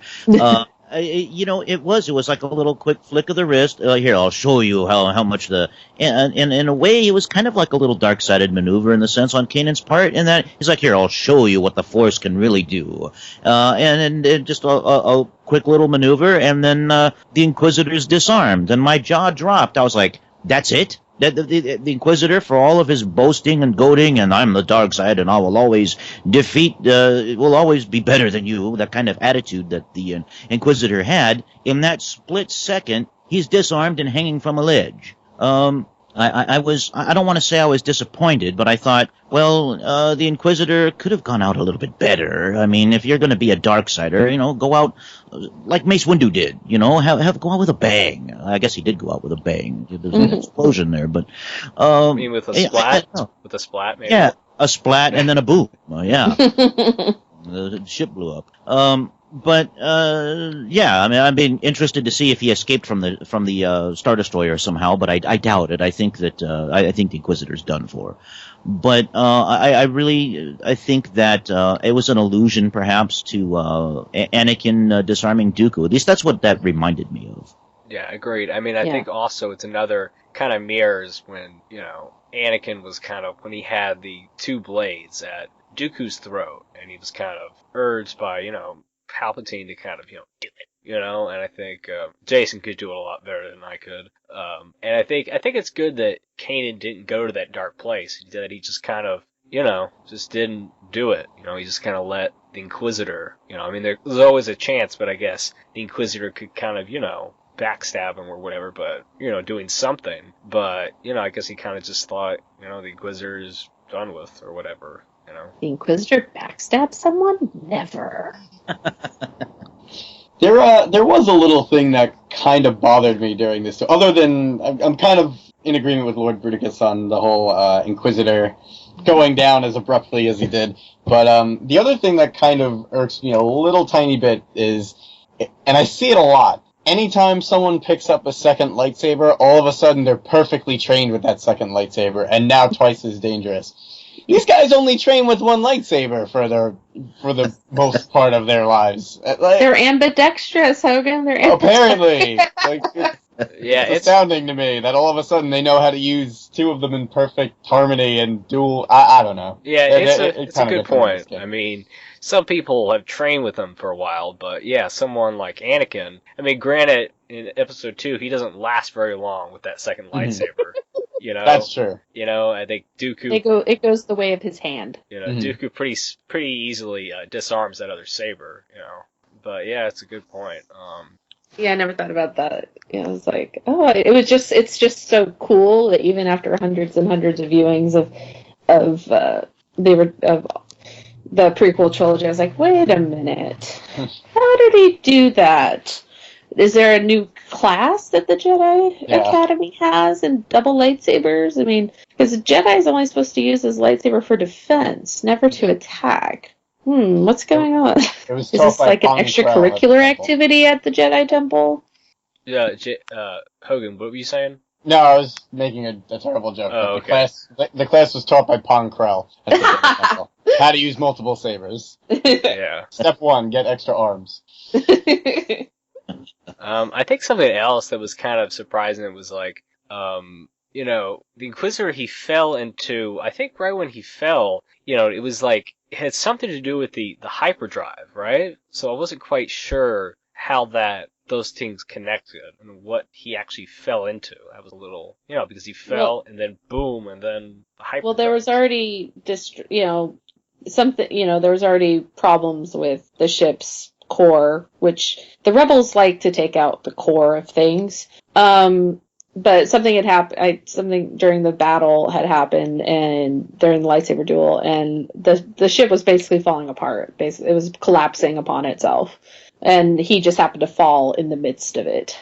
It was like a little quick flick of the wrist. Here, I'll show you how much and in a way, it was kind of like a little dark-sided maneuver in the sense on Kanan's part, in that he's like, here, I'll show you what the Force can really do. And just a quick little maneuver, and then the Inquisitor's disarmed, and my jaw dropped. I was like, that's it? The Inquisitor, for all of his boasting and goading, and I'm the dark side, and I will always will always be better than you, that kind of attitude that the Inquisitor had, in that split second, he's disarmed and hanging from a ledge. I don't want to say I was disappointed, but I thought, well, the Inquisitor could have gone out a little bit better. If you're going to be a Darksider, go out like Mace Windu did, go out with a bang. I guess he did go out with a bang. There's an explosion there, but... with a splat? With a splat, maybe? Yeah, a splat and then a boom. Yeah. The ship blew up. I've been interested to see if he escaped from the Star Destroyer somehow, but I doubt it. I think that I think the Inquisitor's done for. But I think that it was an allusion, perhaps, to Anakin disarming Dooku. At least that's what that reminded me of. Yeah, agreed. I think also it's another kind of mirrors when Anakin was when he had the two blades at Dooku's throat, and he was kind of urged by Palpatine to kind of, do it, and I think, Jason could do it a lot better than I could. And I think it's good that Kanan didn't go to that dark place, that he just kind of, just didn't do it. He just kind of let the Inquisitor, there's always a chance, but I guess the Inquisitor could kind of, backstab him or whatever, but, doing something. But, I guess he kind of just thought, the Inquisitor is done with or whatever, The Inquisitor backstab someone? Never. There was a little thing that kind of bothered me during this. Other than, I'm kind of in agreement with Lord Bruticus on the whole Inquisitor going down as abruptly as he did. But the other thing that kind of irks me a little tiny bit is, and I see it a lot, anytime someone picks up a second lightsaber, all of a sudden they're perfectly trained with that second lightsaber, and now twice as dangerous. These guys only train with one lightsaber for the most part of their lives. They're ambidextrous, Hogan. They're apparently. It's astounding to me that all of a sudden they know how to use two of them in perfect harmony and dual. I don't know. Yeah, it's a good point. I mean, some people have trained with them for a while, but yeah, someone like Anakin. I mean, granted, in Episode 2, he doesn't last very long with that second lightsaber. That's true. I think Dooku. It goes the way of his hand. Dooku pretty easily disarms that other saber. But yeah, it's a good point. Yeah, I never thought about that. Yeah, I was like, it's just so cool that even after hundreds and hundreds of viewings of the prequel trilogy, I was like, wait a minute, how did he do that? Is there a new class that the Jedi Academy has and double lightsabers? I mean, because the Jedi is only supposed to use his lightsaber for defense, never to attack. What's going on? Is this like an extracurricular activity at the Jedi Temple? Yeah, Hogan, what were you saying? No, I was making a terrible joke. Oh, okay. The class was taught by Pong Krell at the Jedi Temple. How to use multiple sabers. Yeah. Step 1, get extra arms. I think something else that was kind of surprising was like, the Inquisitor he fell into, I think right when he fell, it was like, it had something to do with the hyperdrive, right? So I wasn't quite sure how those things connected and what he actually fell into. That was a little, because he fell and then boom and then the hyperdrive. Well, there was already there was already problems with the ship's core, which the Rebels like to take out the core of things. But something had happened. Something during the battle had happened, and during the lightsaber duel, and the ship was basically falling apart. Basically, it was collapsing upon itself, and he just happened to fall in the midst of it.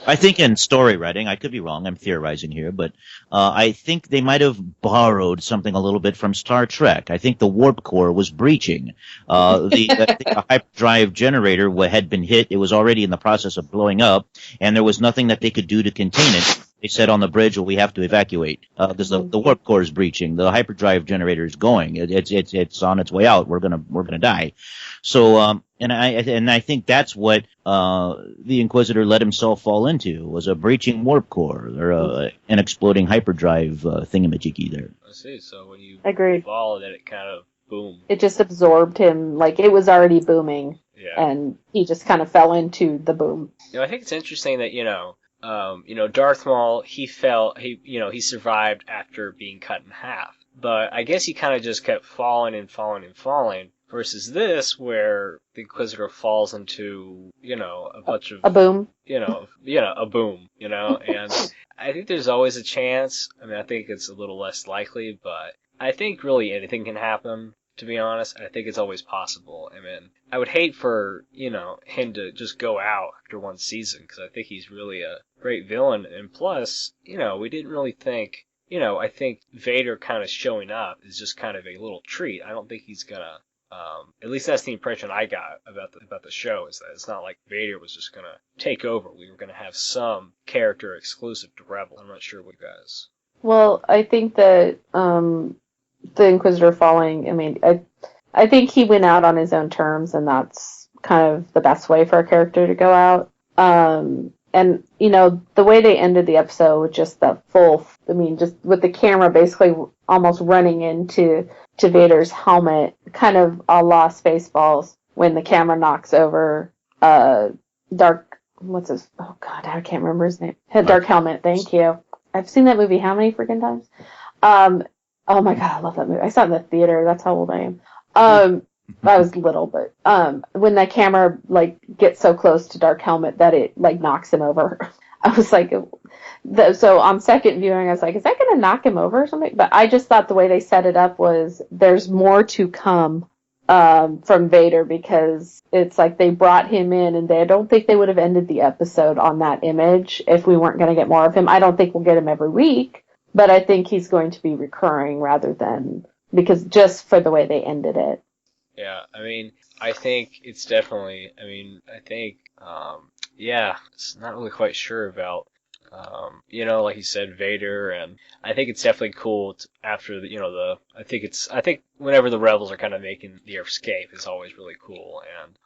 I think in story writing, I could be wrong, I'm theorizing here, but I think they might have borrowed something a little bit from Star Trek. I think the warp core was breaching. The hyperdrive generator had been hit. It was already in the process of blowing up, and there was nothing that they could do to contain it. They said on the bridge, well, we have to evacuate. Because the warp core is breaching. The hyperdrive generator is going. It's on its way out. We're gonna die. So, and I think that's what the Inquisitor let himself fall into, was a breaching warp core or an exploding hyperdrive thingamajiggy there. I see. So when you Agreed. fall, then it kind of boom. It just absorbed him, like it was already booming, Yeah. and he just kind of fell into the boom. I think it's interesting that Darth Maul, he fell. He survived after being cut in half. But I guess he kind of just kept falling and falling and falling. Versus this, where the Inquisitor falls into, a bunch of... A boom. A boom, and I think there's always a chance. I mean, I think it's a little less likely, but I think really anything can happen, to be honest. I think it's always possible. I mean, I would hate for, him to just go out after one season, because I think he's really a great villain, and plus, we didn't really think... I think Vader kind of showing up is just kind of a little treat. I don't think he's gonna... at least that's the impression I got about the show, is that it's not like Vader was just gonna take over. We were gonna have some character exclusive to Rebels. I'm not sure what you guys. Well, I think that the Inquisitor falling, I mean, I think he went out on his own terms, and that's kind of the best way for a character to go out. And, the way they ended the episode with just the just with the camera basically almost running into Vader's helmet, kind of a la Spaceballs, when the camera knocks over what's his, oh god, I can't remember his name. Dark Helmet, thank you. I've seen that movie how many freaking times? Oh my god, I love that movie. I saw it in the theater, that's how old I am. I was little, but when the camera like gets so close to Dark Helmet that it like knocks him over, I was like, so on second viewing, I was like, is that going to knock him over or something? But I just thought the way they set it up was there's more to come from Vader, because it's like they brought him in, and I don't think they would have ended the episode on that image if we weren't going to get more of him. I don't think we'll get him every week, but I think he's going to be recurring rather than, because just for the way they ended it. Yeah, I mean, I think it's definitely, it's not really quite sure about, like you said, Vader, and I think it's definitely cool after I think whenever the Rebels are kind of making the escape is always really cool, and,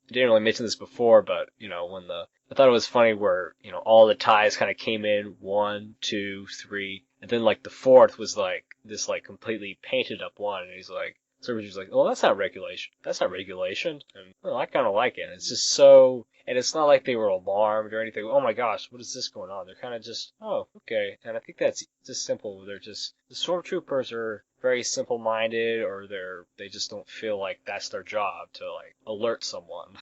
didn't really mention this before, but, I thought it was funny where, all the ties kind of came in, 1, 2, 3, and then, like, the fourth was, like, this, like, completely painted up one, and he's like, Surgeon's like, oh, that's not regulation. That's not regulation. And, well, I kind of like it. It's just so, and it's not like they were alarmed or anything. Oh my gosh, what is this going on? They're kind of just, oh, okay. And I think that's just simple. They're just, the stormtroopers are very simple-minded, or they just don't feel like that's their job to, like, alert someone.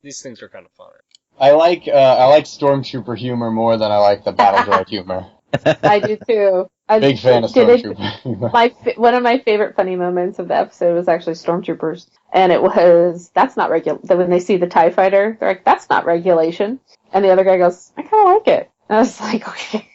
These things are kind of fun. I like stormtrooper humor more than I like the battle droid humor. I do too. Big fan of stormtrooper humor. One of my favorite funny moments of the episode was actually stormtroopers, and it was, that's not when they see the TIE fighter, they're like, that's not regulation, and the other guy goes, I kind of like it. And I was like, okay,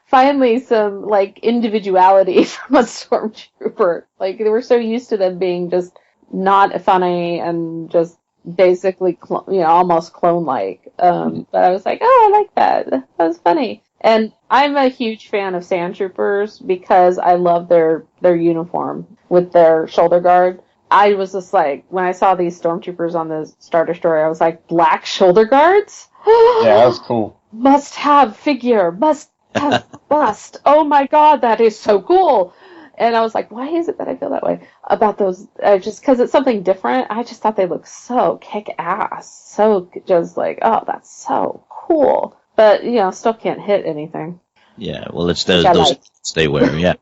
finally some like individuality from a stormtrooper. Like, they were so used to them being just not funny and just basically almost clone-like. But I was like, oh, I like that. That was funny. And I'm a huge fan of Sand Troopers because I love their uniform with their shoulder guard. I was just like, when I saw these stormtroopers on the Star Destroyer, I was like, black shoulder guards? Yeah, that was cool. Must have figure, must have bust. Oh my god, that is so cool. And I was like, why is it that I feel that way about those? Just because it's something different. I just thought they looked so kick-ass. So just like, oh, that's so cool. But, still can't hit anything. Yeah, well, it's those buckets they wear, yeah.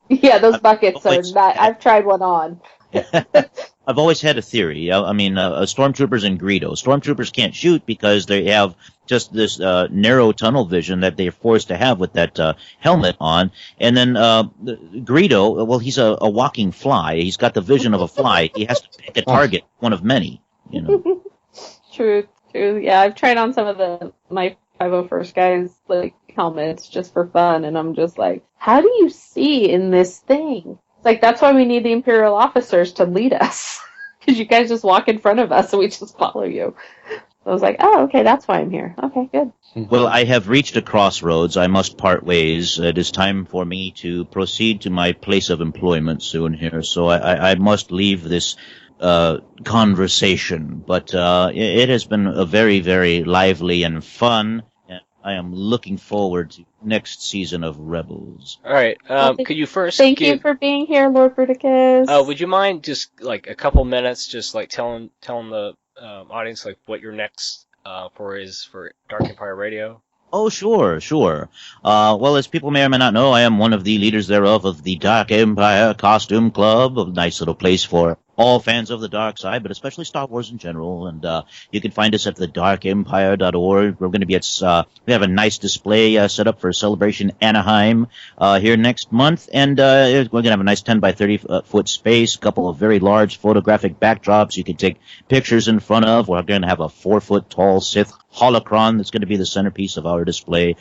Yeah, those buckets are not, I've tried one on. I've always had a theory. Stormtroopers and Greedo. Stormtroopers can't shoot because they have just this narrow tunnel vision that they're forced to have with that helmet on. And then Greedo, well, he's a walking fly. He's got the vision of a fly. He has to pick a target, one of many, True. Yeah, I've tried on some of my 501st guys, like, helmets just for fun, and I'm just like, how do you see in this thing? It's like, that's why we need the Imperial officers to lead us. Because you guys just walk in front of us and we just follow you. So I was like, oh, okay, that's why I'm here. Okay, good. Well, I have reached a crossroads. I must part ways. It is time for me to proceed to my place of employment soon here, so I must leave this conversation. But it has been a very, very lively and fun. I am looking forward to next season of Rebels. All right. Could you first Thank you for being here, Lord Bruticus. Would you mind just like a couple minutes, just like telling the audience like what your next is for Dark Empire Radio? Oh, sure. Well, as people may or may not know, I am one of the leaders thereof of the Dark Empire Costume Club, a nice little place for all fans of the dark side, but especially Star Wars in general. And you can find us at thedarkempire.org. We're going to be we have a nice display set up for Celebration Anaheim here next month, and we're going to have a nice 10 by 30 foot space, a couple of very large photographic backdrops you can take pictures in front of. We're going to have a 4-foot tall Sith holocron that's going to be the centerpiece of our display.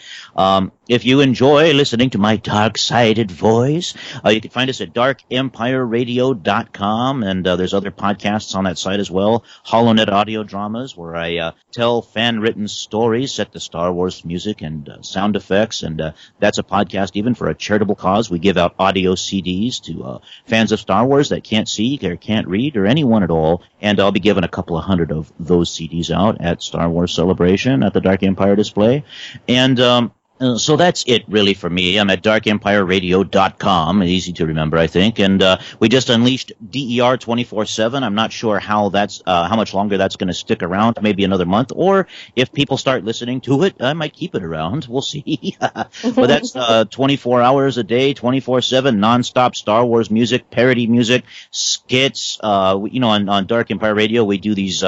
If you enjoy listening to my dark-sided voice, you can find us at darkempireradio.com, and there's other podcasts on that site as well. HoloNet audio dramas, where I tell fan-written stories set to Star Wars music and sound effects, and that's a podcast even for a charitable cause. We give out audio CDs to fans of Star Wars that can't see or can't read or anyone at all, and I'll be giving a couple of hundred of those CDs out at Star Wars Celebration at the Dark Empire display. And So that's it, really, for me. I'm at darkempireradio.com. Easy to remember, I think. And we just unleashed DER 24/7. I'm not sure how much longer that's going to stick around. Maybe another month, or if people start listening to it, I might keep it around. We'll see. But that's 24 hours a day, 24/7, nonstop Star Wars music, parody music, skits. On Dark Empire Radio, we do these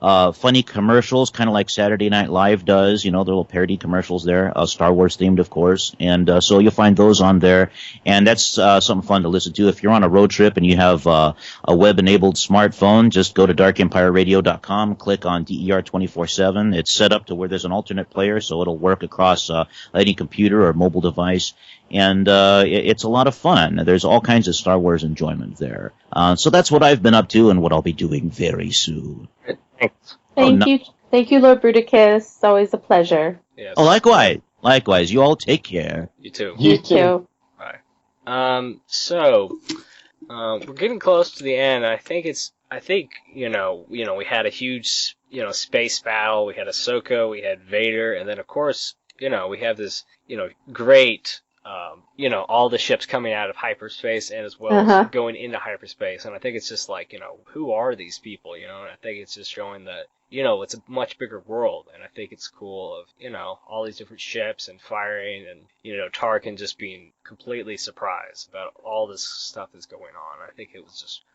funny commercials, kind of like Saturday Night Live does. The little parody commercials there, Star Wars themed, of course. And so you'll find those on there. And that's something fun to listen to. If you're on a road trip and you have a web-enabled smartphone, just go to darkempireradio.com, click on DER 24/7. It's set up to where there's an alternate player, so it'll work across any computer or mobile device. And it's a lot of fun. There's all kinds of Star Wars enjoyment there. So that's what I've been up to and what I'll be doing very soon. Thanks. Thank you, Lord Bruticus. It's always a pleasure. Yes. Oh, likewise. You all take care. You too. You too. Bye. So we're getting close to the end. I think we had a huge space battle. We had Ahsoka, we had Vader, and then of course we have this great all the ships coming out of hyperspace and as well as going into hyperspace. And I think it's just like, who are these people? And I think it's just showing that, it's a much bigger world. And I think it's cool of, all these different ships and firing and, Tarkin just being completely surprised about all this stuff that's going on. I think it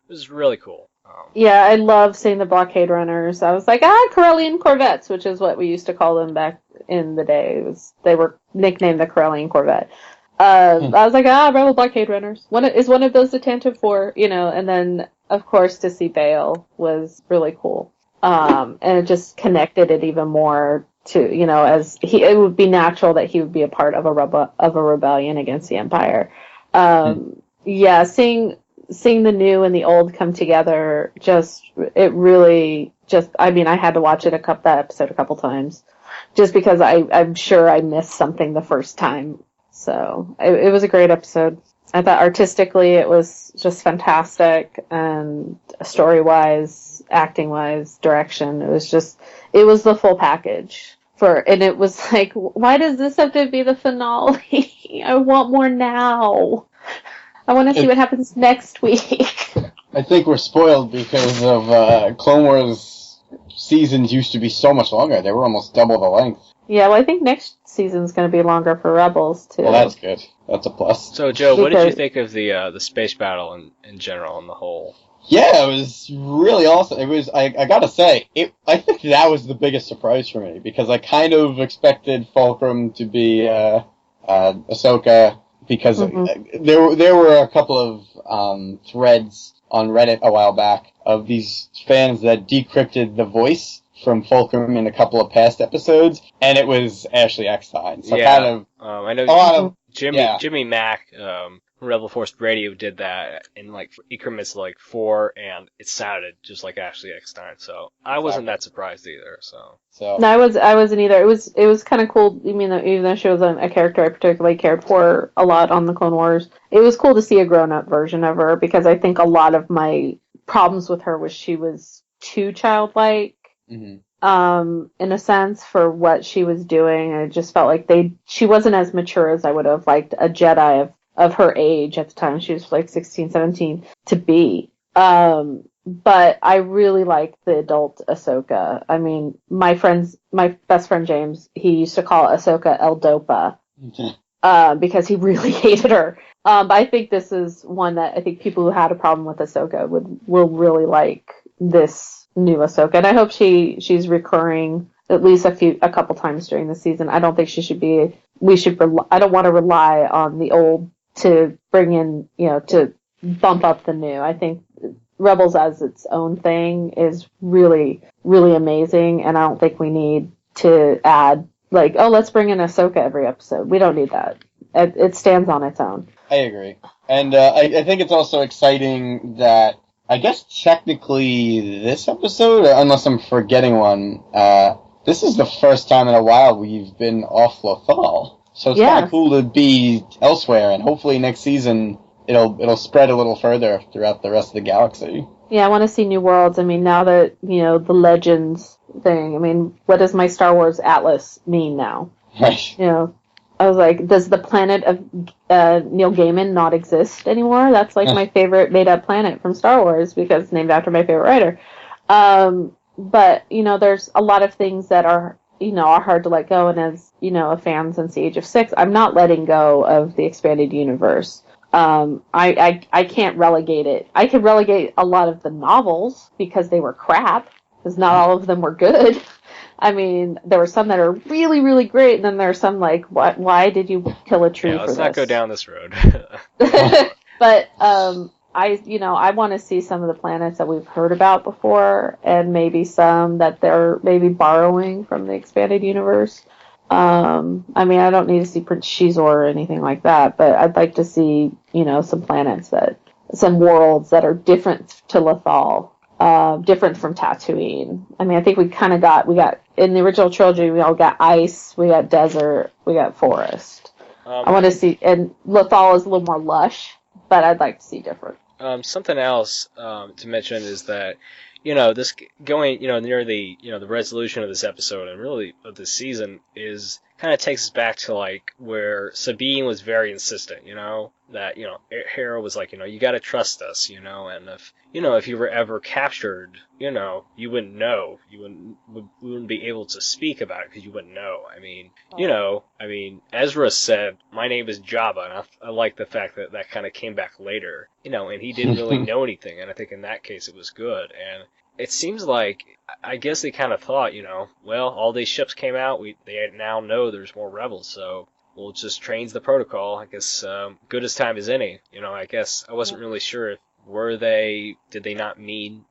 was really cool. Yeah, I love seeing the blockade runners. I was like, Corellian Corvettes, which is what we used to call them back in the day. They were nicknamed the Corellian Corvette. I was like, Rebel blockade runners. Is one of those the Tantive 4, and then, of course, to see Bail was really cool. And it just connected it even more to, it would be natural that he would be a part of a rebellion against the Empire. Yeah, seeing the new and the old come together, I had to watch that episode a couple times, just because I'm sure I missed something the first time. So it was a great episode. I thought artistically it was just fantastic, and story-wise, acting-wise, direction, it was the full package. And it was like, why does this have to be the finale? I want more now. I want to see what happens next week. I think we're spoiled because of Clone Wars seasons used to be so much longer. They were almost double the length. Yeah, well, I think next season's going to be longer for Rebels, too. Well, that's good. That's a plus. So, Joe, what did you think of the space battle in general, on the whole? Yeah, it was really awesome. It was, I gotta say, I think that was the biggest surprise for me, because I kind of expected Fulcrum to be Ahsoka, because there were a couple of threads on Reddit a while back of these fans that decrypted the voice from Fulcrum in a couple of past episodes, and it was Ashley Eckstein. So I know Jimmy Mack, Rebel Force Radio, did that in increments of 4, and it sounded just like Ashley Eckstein. So I wasn't that surprised either. So no, I wasn't either. It was kind of cool. Even though she was a character I particularly cared for a lot on the Clone Wars, it was cool to see a grown-up version of her, because I think a lot of my problems with her was she was too childlike. Mm-hmm. In a sense, for what she was doing. I just felt like she wasn't as mature as I would have liked a Jedi of her age at the time. She was 16, 17 to be. But I really liked the adult Ahsoka. I mean, my best friend James, he used to call Ahsoka El Dopa, because he really hated her. But I think this is one that I think people who had a problem with Ahsoka will really like this new Ahsoka, and I hope she's recurring at least a couple times during the season. I don't think she should be. I don't want to rely on the old to bring in, to bump up the new. I think Rebels as its own thing is really, really amazing, and I don't think we need to add let's bring in Ahsoka every episode. We don't need that. It stands on its own. I agree, and I think it's also exciting that, I guess technically this episode, unless I'm forgetting one, this is the first time in a while we've been off Lothal. So it's kind of cool to be elsewhere, and hopefully next season it'll spread a little further throughout the rest of the galaxy. Yeah, I want to see new worlds. I mean, now that, the Legends thing, I mean, what does my Star Wars Atlas mean now? Right. I was like, does the planet of Neil Gaiman not exist anymore? That's like my favorite made-up planet from Star Wars because it's named after my favorite writer. But, there's a lot of things that are, are hard to let go. And as, a fan since the age of 6, I'm not letting go of the expanded universe. I can't relegate it. I could relegate a lot of the novels because they were crap, because not all of them were good. I mean, there were some that are really, really great, and then there are some like, why did you kill a tree for this? Let's not go down this road. But I want to see some of the planets that we've heard about before, and maybe some that they're maybe borrowing from the expanded universe. I mean, I don't need to see Prince Shizor or anything like that, but I'd like to see, some planets some worlds that are different to Lothal, different from Tatooine. I mean, I think we got, in the original trilogy, we all got ice, we got desert, we got forest. I want to see, and Lothal is a little more lush, but I'd like to see different. Something else to mention is that, this going, near the, the resolution of this episode and really of this season is kind of takes us back to like where Sabine was very insistent, that, Hera was like, you got to trust us, and if you were ever captured, you wouldn't know, you wouldn't be able to speak about it because you wouldn't know. I mean, Ezra said, my name is Jabba, and I like the fact that that kind of came back later, and he didn't really know anything, and I think in that case it was good, and it seems like, I guess they kind of thought, well, all these ships came out, they now know there's more rebels, so we'll just change the protocol. I guess good as time as any. I guess I wasn't really sure if did they not mean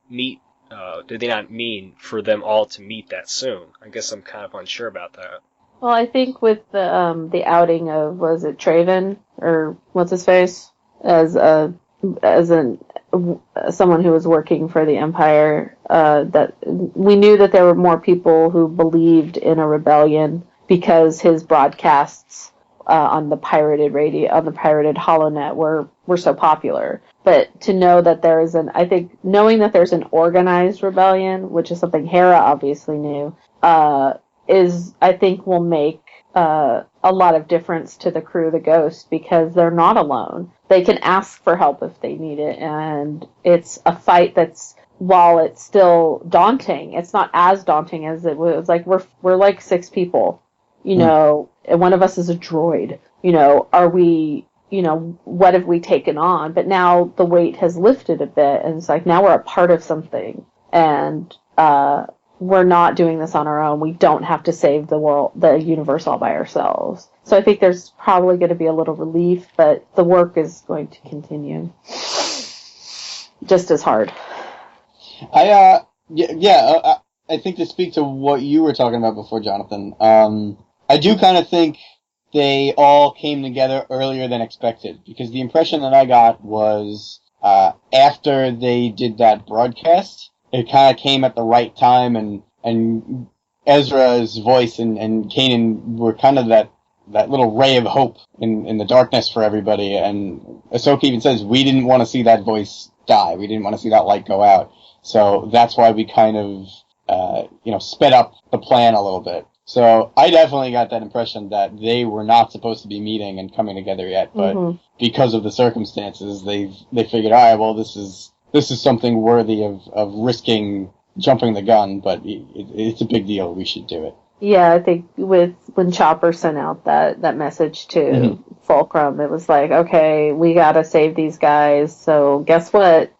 for them all to meet that soon? I guess I'm kind of unsure about that. Well, I think with the outing of, was it Traven or what's his face as someone who was working for the Empire, that we knew that there were more people who believed in a rebellion because his broadcasts on the pirated HoloNet were so popular. But to know that knowing that there's an organized rebellion, which is something Hera obviously knew, I think will make a lot of difference to the crew of the Ghost, because they're not alone. They can ask for help if they need it, and it's a fight that's, while it's still daunting, it's not as daunting as it was. Like, we're like 6 people, and one of us is a droid. Are we, what have we taken on? But now the weight has lifted a bit, and it's like, now we're a part of something, and we're not doing this on our own. We don't have to save the world, the universe, all by ourselves. So I think there's probably going to be a little relief, but the work is going to continue just as hard. I think to speak to what you were talking about before, Jonathan, I do kind of think they all came together earlier than expected, because the impression that I got was after they did that broadcast, it kind of came at the right time, and Ezra's voice and Kanan were kind of that little ray of hope in the darkness for everybody. And Ahsoka even says, we didn't want to see that voice die. We didn't want to see that light go out. So that's why we kind of, sped up the plan a little bit. So I definitely got that impression that they were not supposed to be meeting and coming together yet, but because of the circumstances, they figured, all right, well, this is something worthy of risking jumping the gun, but it's a big deal. We should do it. Yeah, I think when Chopper sent out that message to Fulcrum, it was like, okay, we gotta save these guys. So guess what?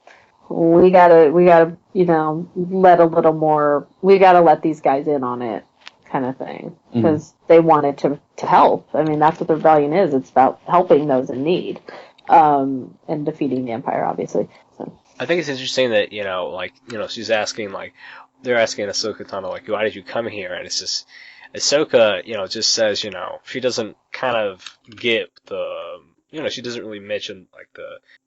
We gotta let a little more. We gotta let these guys in on it, kind of thing, because they wanted to help. I mean, that's what the rebellion is. It's about helping those in need, and defeating the Empire, obviously. So. I think it's interesting that, she's asking, they're asking Ahsoka Tano, why did you come here? And it's just, Ahsoka, just says, she doesn't kind of get she doesn't really mention,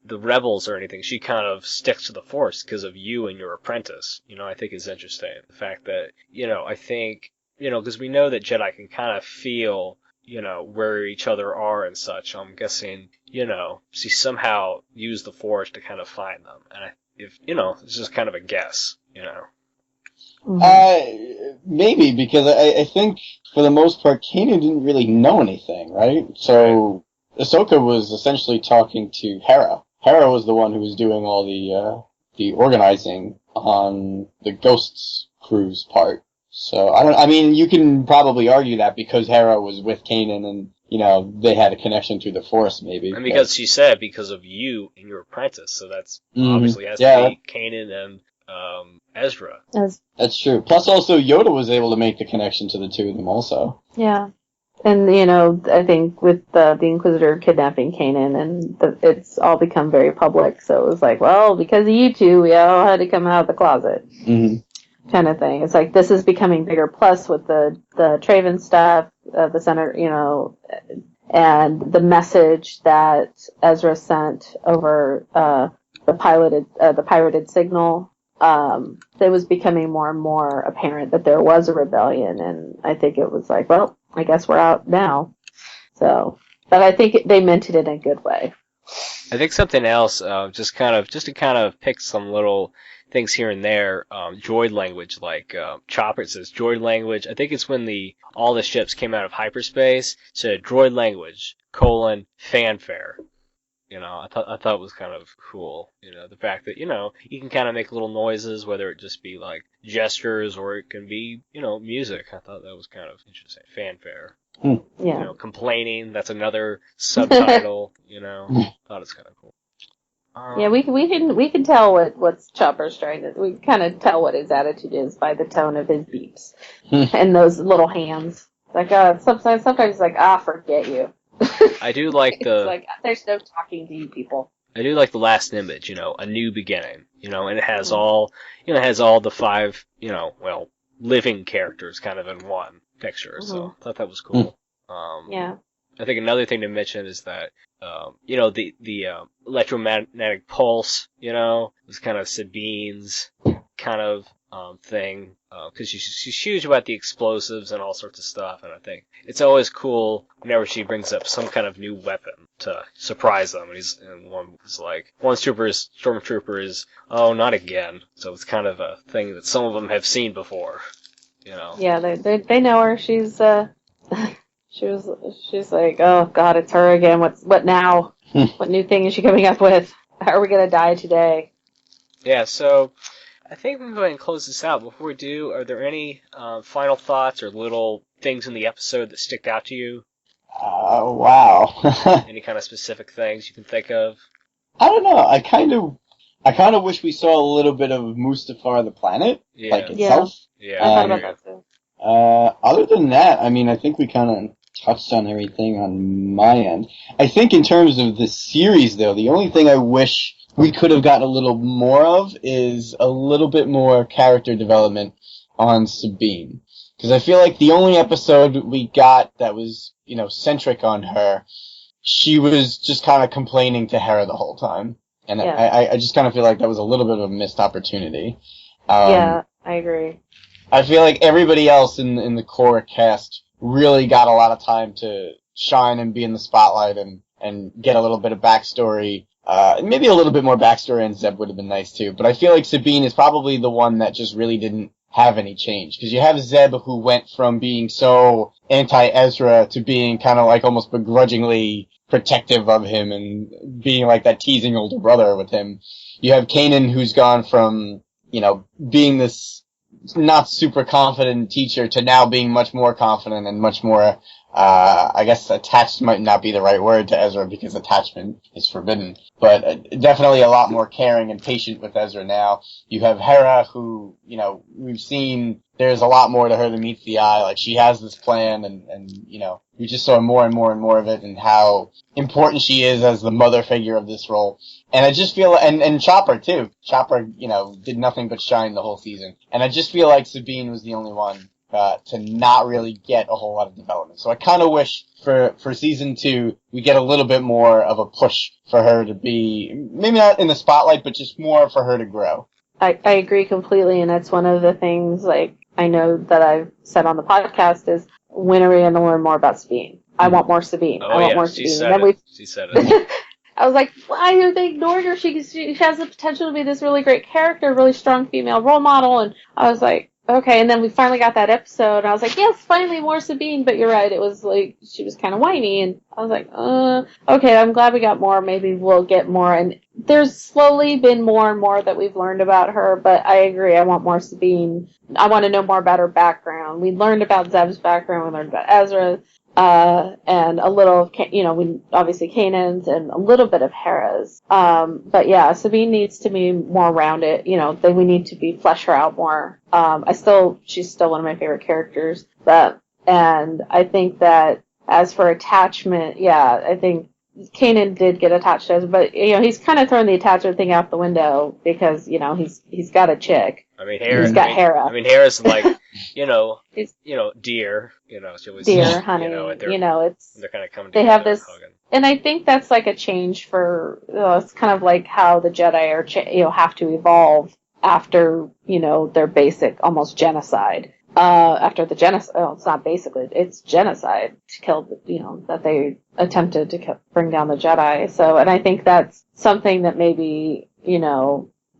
the rebels or anything. She kind of sticks to the Force because of you and your apprentice. I think is interesting. The fact that, I think, because we know that Jedi can kind of feel, where each other are and such. I'm guessing, she somehow used the Force to kind of find them. And it's just kind of a guess, Maybe, because I think for the most part, Kanan didn't really know anything, right? So Ahsoka was essentially talking to Hera. Hera was the one who was doing all the organizing on the Ghosts crew's part. So I mean, you can probably argue that because Hera was with Kanan and, they had a connection through the Force, maybe. And because she said because of you and your apprentice, so that's obviously has to be Kanan and Ezra. That's true. Plus, also, Yoda was able to make the connection to the two of them also. Yeah. And, I think with the Inquisitor kidnapping Kanan, and it's all become very public, so it was like, well, because of you two, we all had to come out of the closet. Kind of thing. It's like, this is becoming bigger, plus with the Traven stuff, the center, and the message that Ezra sent over the pirated signal. It was becoming more and more apparent that there was a rebellion, and I think it was like, well, I guess we're out now. So, but I think they meant it in a good way. I think something else, just to kind of pick some little things here and there, droid language, like Chopper says droid language. I think it's when all the ships came out of hyperspace, so droid language, fanfare. I thought it was kind of cool. The fact that, you can kind of make little noises, whether it just be like gestures or it can be, music. I thought that was kind of interesting. Fanfare. Yeah. Complaining, that's another subtitle, thought it's kind of cool. Yeah, we can tell what's Chopper's trying to. We kind of tell what his attitude is by the tone of his beeps and those little hands. Like sometimes it's like, forget you. I do like it's like, there's no talking to you people. I do like the last image, a new beginning, and it has all the 5, living characters kind of in one picture. So I thought that was cool. Yeah. I think another thing to mention is that, the electromagnetic pulse, was kind of Sabine's kind of thing, because she's huge about the explosives and all sorts of stuff, and I think it's always cool whenever she brings up some kind of new weapon to surprise them. And one is like, one stormtrooper is, oh, not again. So it's kind of a thing that some of them have seen before, Yeah, they know her. She's she's like, oh God, it's her again. What now? What new thing is she coming up with? How are we gonna die today? Yeah, so I think we can go ahead and close this out. Before we do, are there any final thoughts or little things in the episode that stick out to you? Wow. Any kind of specific things you can think of? I don't know. I kind of wish we saw a little bit of Mustafar the planet, like itself. Yeah. I thought about that too. Other than that, I mean, I think we kind of touched on everything on my end. I think in terms of the series, though, the only thing I wish we could have gotten a little more of is a little bit more character development on Sabine. Because I feel like the only episode we got that was, centric on her, she was just kind of complaining to Hera the whole time. And I just kind of feel like that was a little bit of a missed opportunity. Yeah, I agree. I feel like everybody else in the core cast really got a lot of time to shine and be in the spotlight and get a little bit of backstory. Maybe a little bit more backstory on Zeb would have been nice too. But I feel like Sabine is probably the one that just really didn't have any change. Because you have Zeb who went from being so anti-Ezra to being kind of like almost begrudgingly protective of him and being like that teasing older brother with him. You have Kanan who's gone from, being this not super confident teacher to now being much more confident and much more, I guess attached might not be the right word to Ezra because attachment is forbidden, but definitely a lot more caring and patient with Ezra now. You have Hera who, we've seen there's a lot more to her than meets the eye. Like she has this plan and we just saw more and more and more of it and how important she is as the mother figure of this role. And I just feel, and Chopper too. Chopper, did nothing but shine the whole season. And I just feel like Sabine was the only one to not really get a whole lot of development. So I kind of wish for season 2 we get a little bit more of a push for her to be, maybe not in the spotlight, but just more for her to grow. I agree completely, and that's one of the things, like, I know that I've said on the podcast is, when are we going to learn more about Sabine? I want more Sabine. Oh, I want more Sabine. She said it. I was like, why are they ignoring her? She has the potential to be this really great character, really strong female role model, and I was like, okay, and then we finally got that episode, and I was like, yes, finally more Sabine, but you're right, it was like, she was kind of whiny, and I was like, okay, I'm glad we got more, maybe we'll get more, and there's slowly been more and more that we've learned about her, but I agree, I want more Sabine. I want to know more about her background. We learned about Zeb's background, we learned about Ezra, and a little of, we obviously Kanan's and a little bit of Hera's. But yeah, Sabine needs to be more rounded. We need to flesh her out more. She's still one of my favorite characters. And I think that as for attachment, yeah, I think Kanan did get attached to us, but he's kind of thrown the attachment thing out the window because he's got a chick. I mean, Hera. He's got Hera. I mean, Hera's like, He's dear. She always, dear, honey. they're kind of coming together. They have this, Hogan. and I think that's like a change for. It's kind of like how the Jedi are, have to evolve after their basic almost genocide. After the genocide, it's not basically, it's genocide to kill, that they attempted to bring down the Jedi. So, and I think that's something that maybe,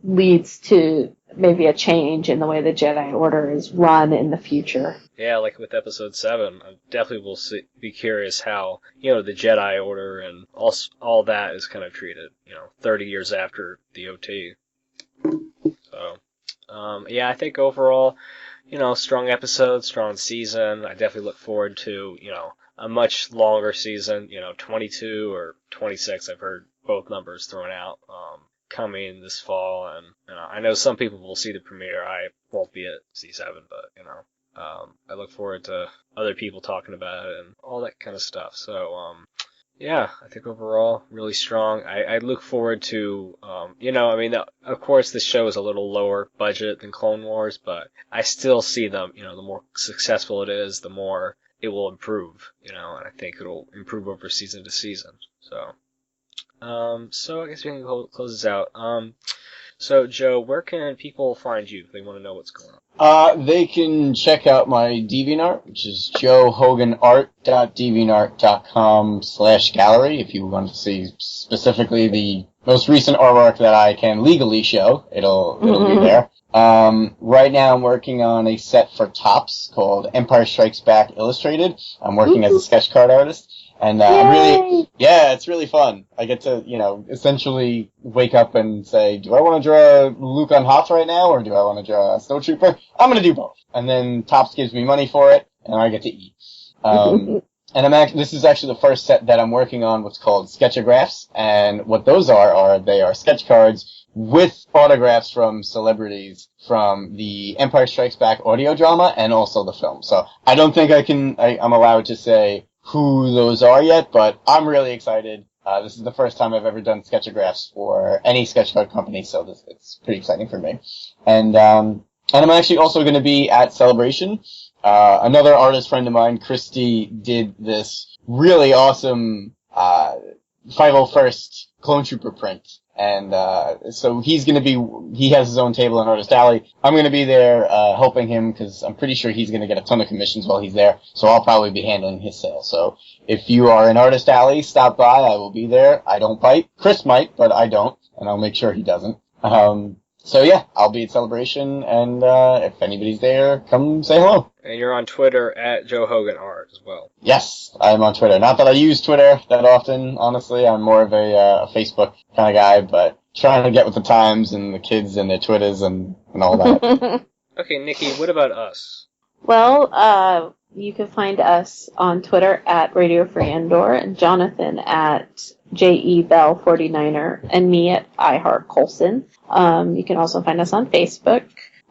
leads to maybe a change in the way the Jedi Order is run in the future. Yeah, like with Episode 7, I definitely will be curious how, the Jedi Order and all that is kind of treated, 30 years after the OT. So, yeah, I think overall, strong episode, strong season. I definitely look forward to, a much longer season, 22 or 26. I've heard both numbers thrown out, coming this fall. And, I know some people will see the premiere. I won't be at C7, but, I look forward to other people talking about it and all that kind of stuff. So, yeah, I think overall really strong. I look forward to, of course this show is a little lower budget than Clone Wars, but I still see them, the more successful it is, the more it will improve, and I think it'll improve over season to season. So, I guess we can close this out. So Joe, where can people find you if they want to know what's going on? They can check out my DeviantArt, which is joehoganart.deviantart.com/gallery. If you want to see specifically the most recent artwork that I can legally show, it'll be there. Right now I'm working on a set for Topps called Empire Strikes Back Illustrated. I'm working as a sketch card artist. And it's really fun. I get to, essentially wake up and say, do I want to draw Luke on Hoth right now, or do I want to draw a Snowtrooper? I'm going to do both. And then Topps gives me money for it, and I get to eat. And this is actually the first set that I'm working on, what's called Sketchographs. And what those they are sketch cards with autographs from celebrities from the Empire Strikes Back audio drama and also the film. So I don't think I'm allowed to say who those are yet, but I'm really excited. This is the first time I've ever done sketchographs for any sketch card company, so it's pretty exciting for me. And I'm actually also going to be at Celebration. Another artist friend of mine, Christy, did this really awesome 501st Clone Trooper print. And so he has his own table in Artist Alley. I'm going to be there helping him because I'm pretty sure he's going to get a ton of commissions while he's there. So I'll probably be handling his sale. So if you are in Artist Alley, stop by. I will be there. I don't bite. Chris might, but I don't. And I'll make sure he doesn't. So yeah, I'll be at Celebration. And if anybody's there, come say hello. And you're on Twitter at Joe Hogan Art as well. Yes, I'm on Twitter. Not that I use Twitter that often, honestly. I'm more of a Facebook kind of guy, but trying to get with the times and the kids and their Twitters and all that. Okay, Nicki, what about us? Well, you can find us on Twitter at Radio Free Indoor, and Jonathan at JeBell49er, and me at iHeart Colson. You can also find us on Facebook.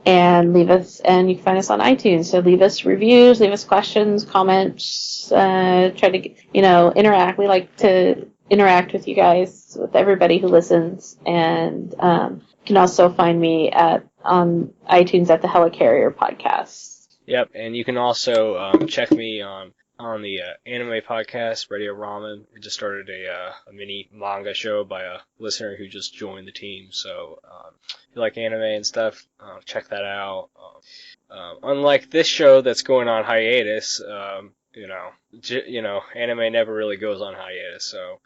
And you can find us on iTunes. So leave us reviews, leave us questions, comments, try to, interact. We like to interact with you guys, with everybody who listens. And, you can also find me on iTunes at the Helicarrier podcast. Yep. And you can also, check me on the anime podcast, Radio Ramen. We just started a mini manga show by a listener who just joined the team. So if you like anime and stuff, check that out. Unlike this show that's going on hiatus, anime never really goes on hiatus. So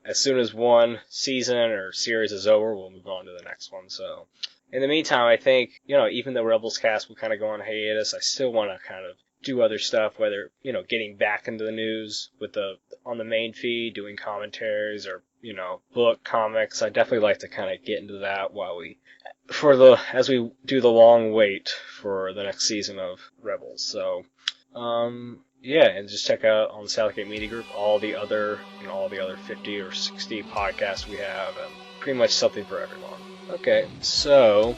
as soon as one season or series is over, we'll move on to the next one. So in the meantime, I think, even though Rebels cast will kind of go on hiatus, I still want to kind of do other stuff, whether, getting back into the news on the main feed, doing commentaries or, book comics. I definitely like to kind of get into that as we do the long wait for the next season of Rebels. So, yeah, and just check out on the Southgate Media Group all the other 50 or 60 podcasts we have, and pretty much something for everyone. Okay, so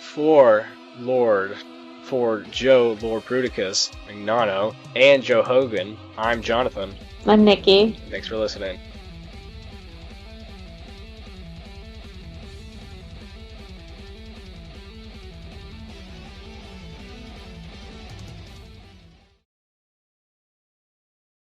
for Joe Lord Bruticus, Mignano, and Joe Hogan, I'm Jonathan. I'm Nicki. Thanks for listening.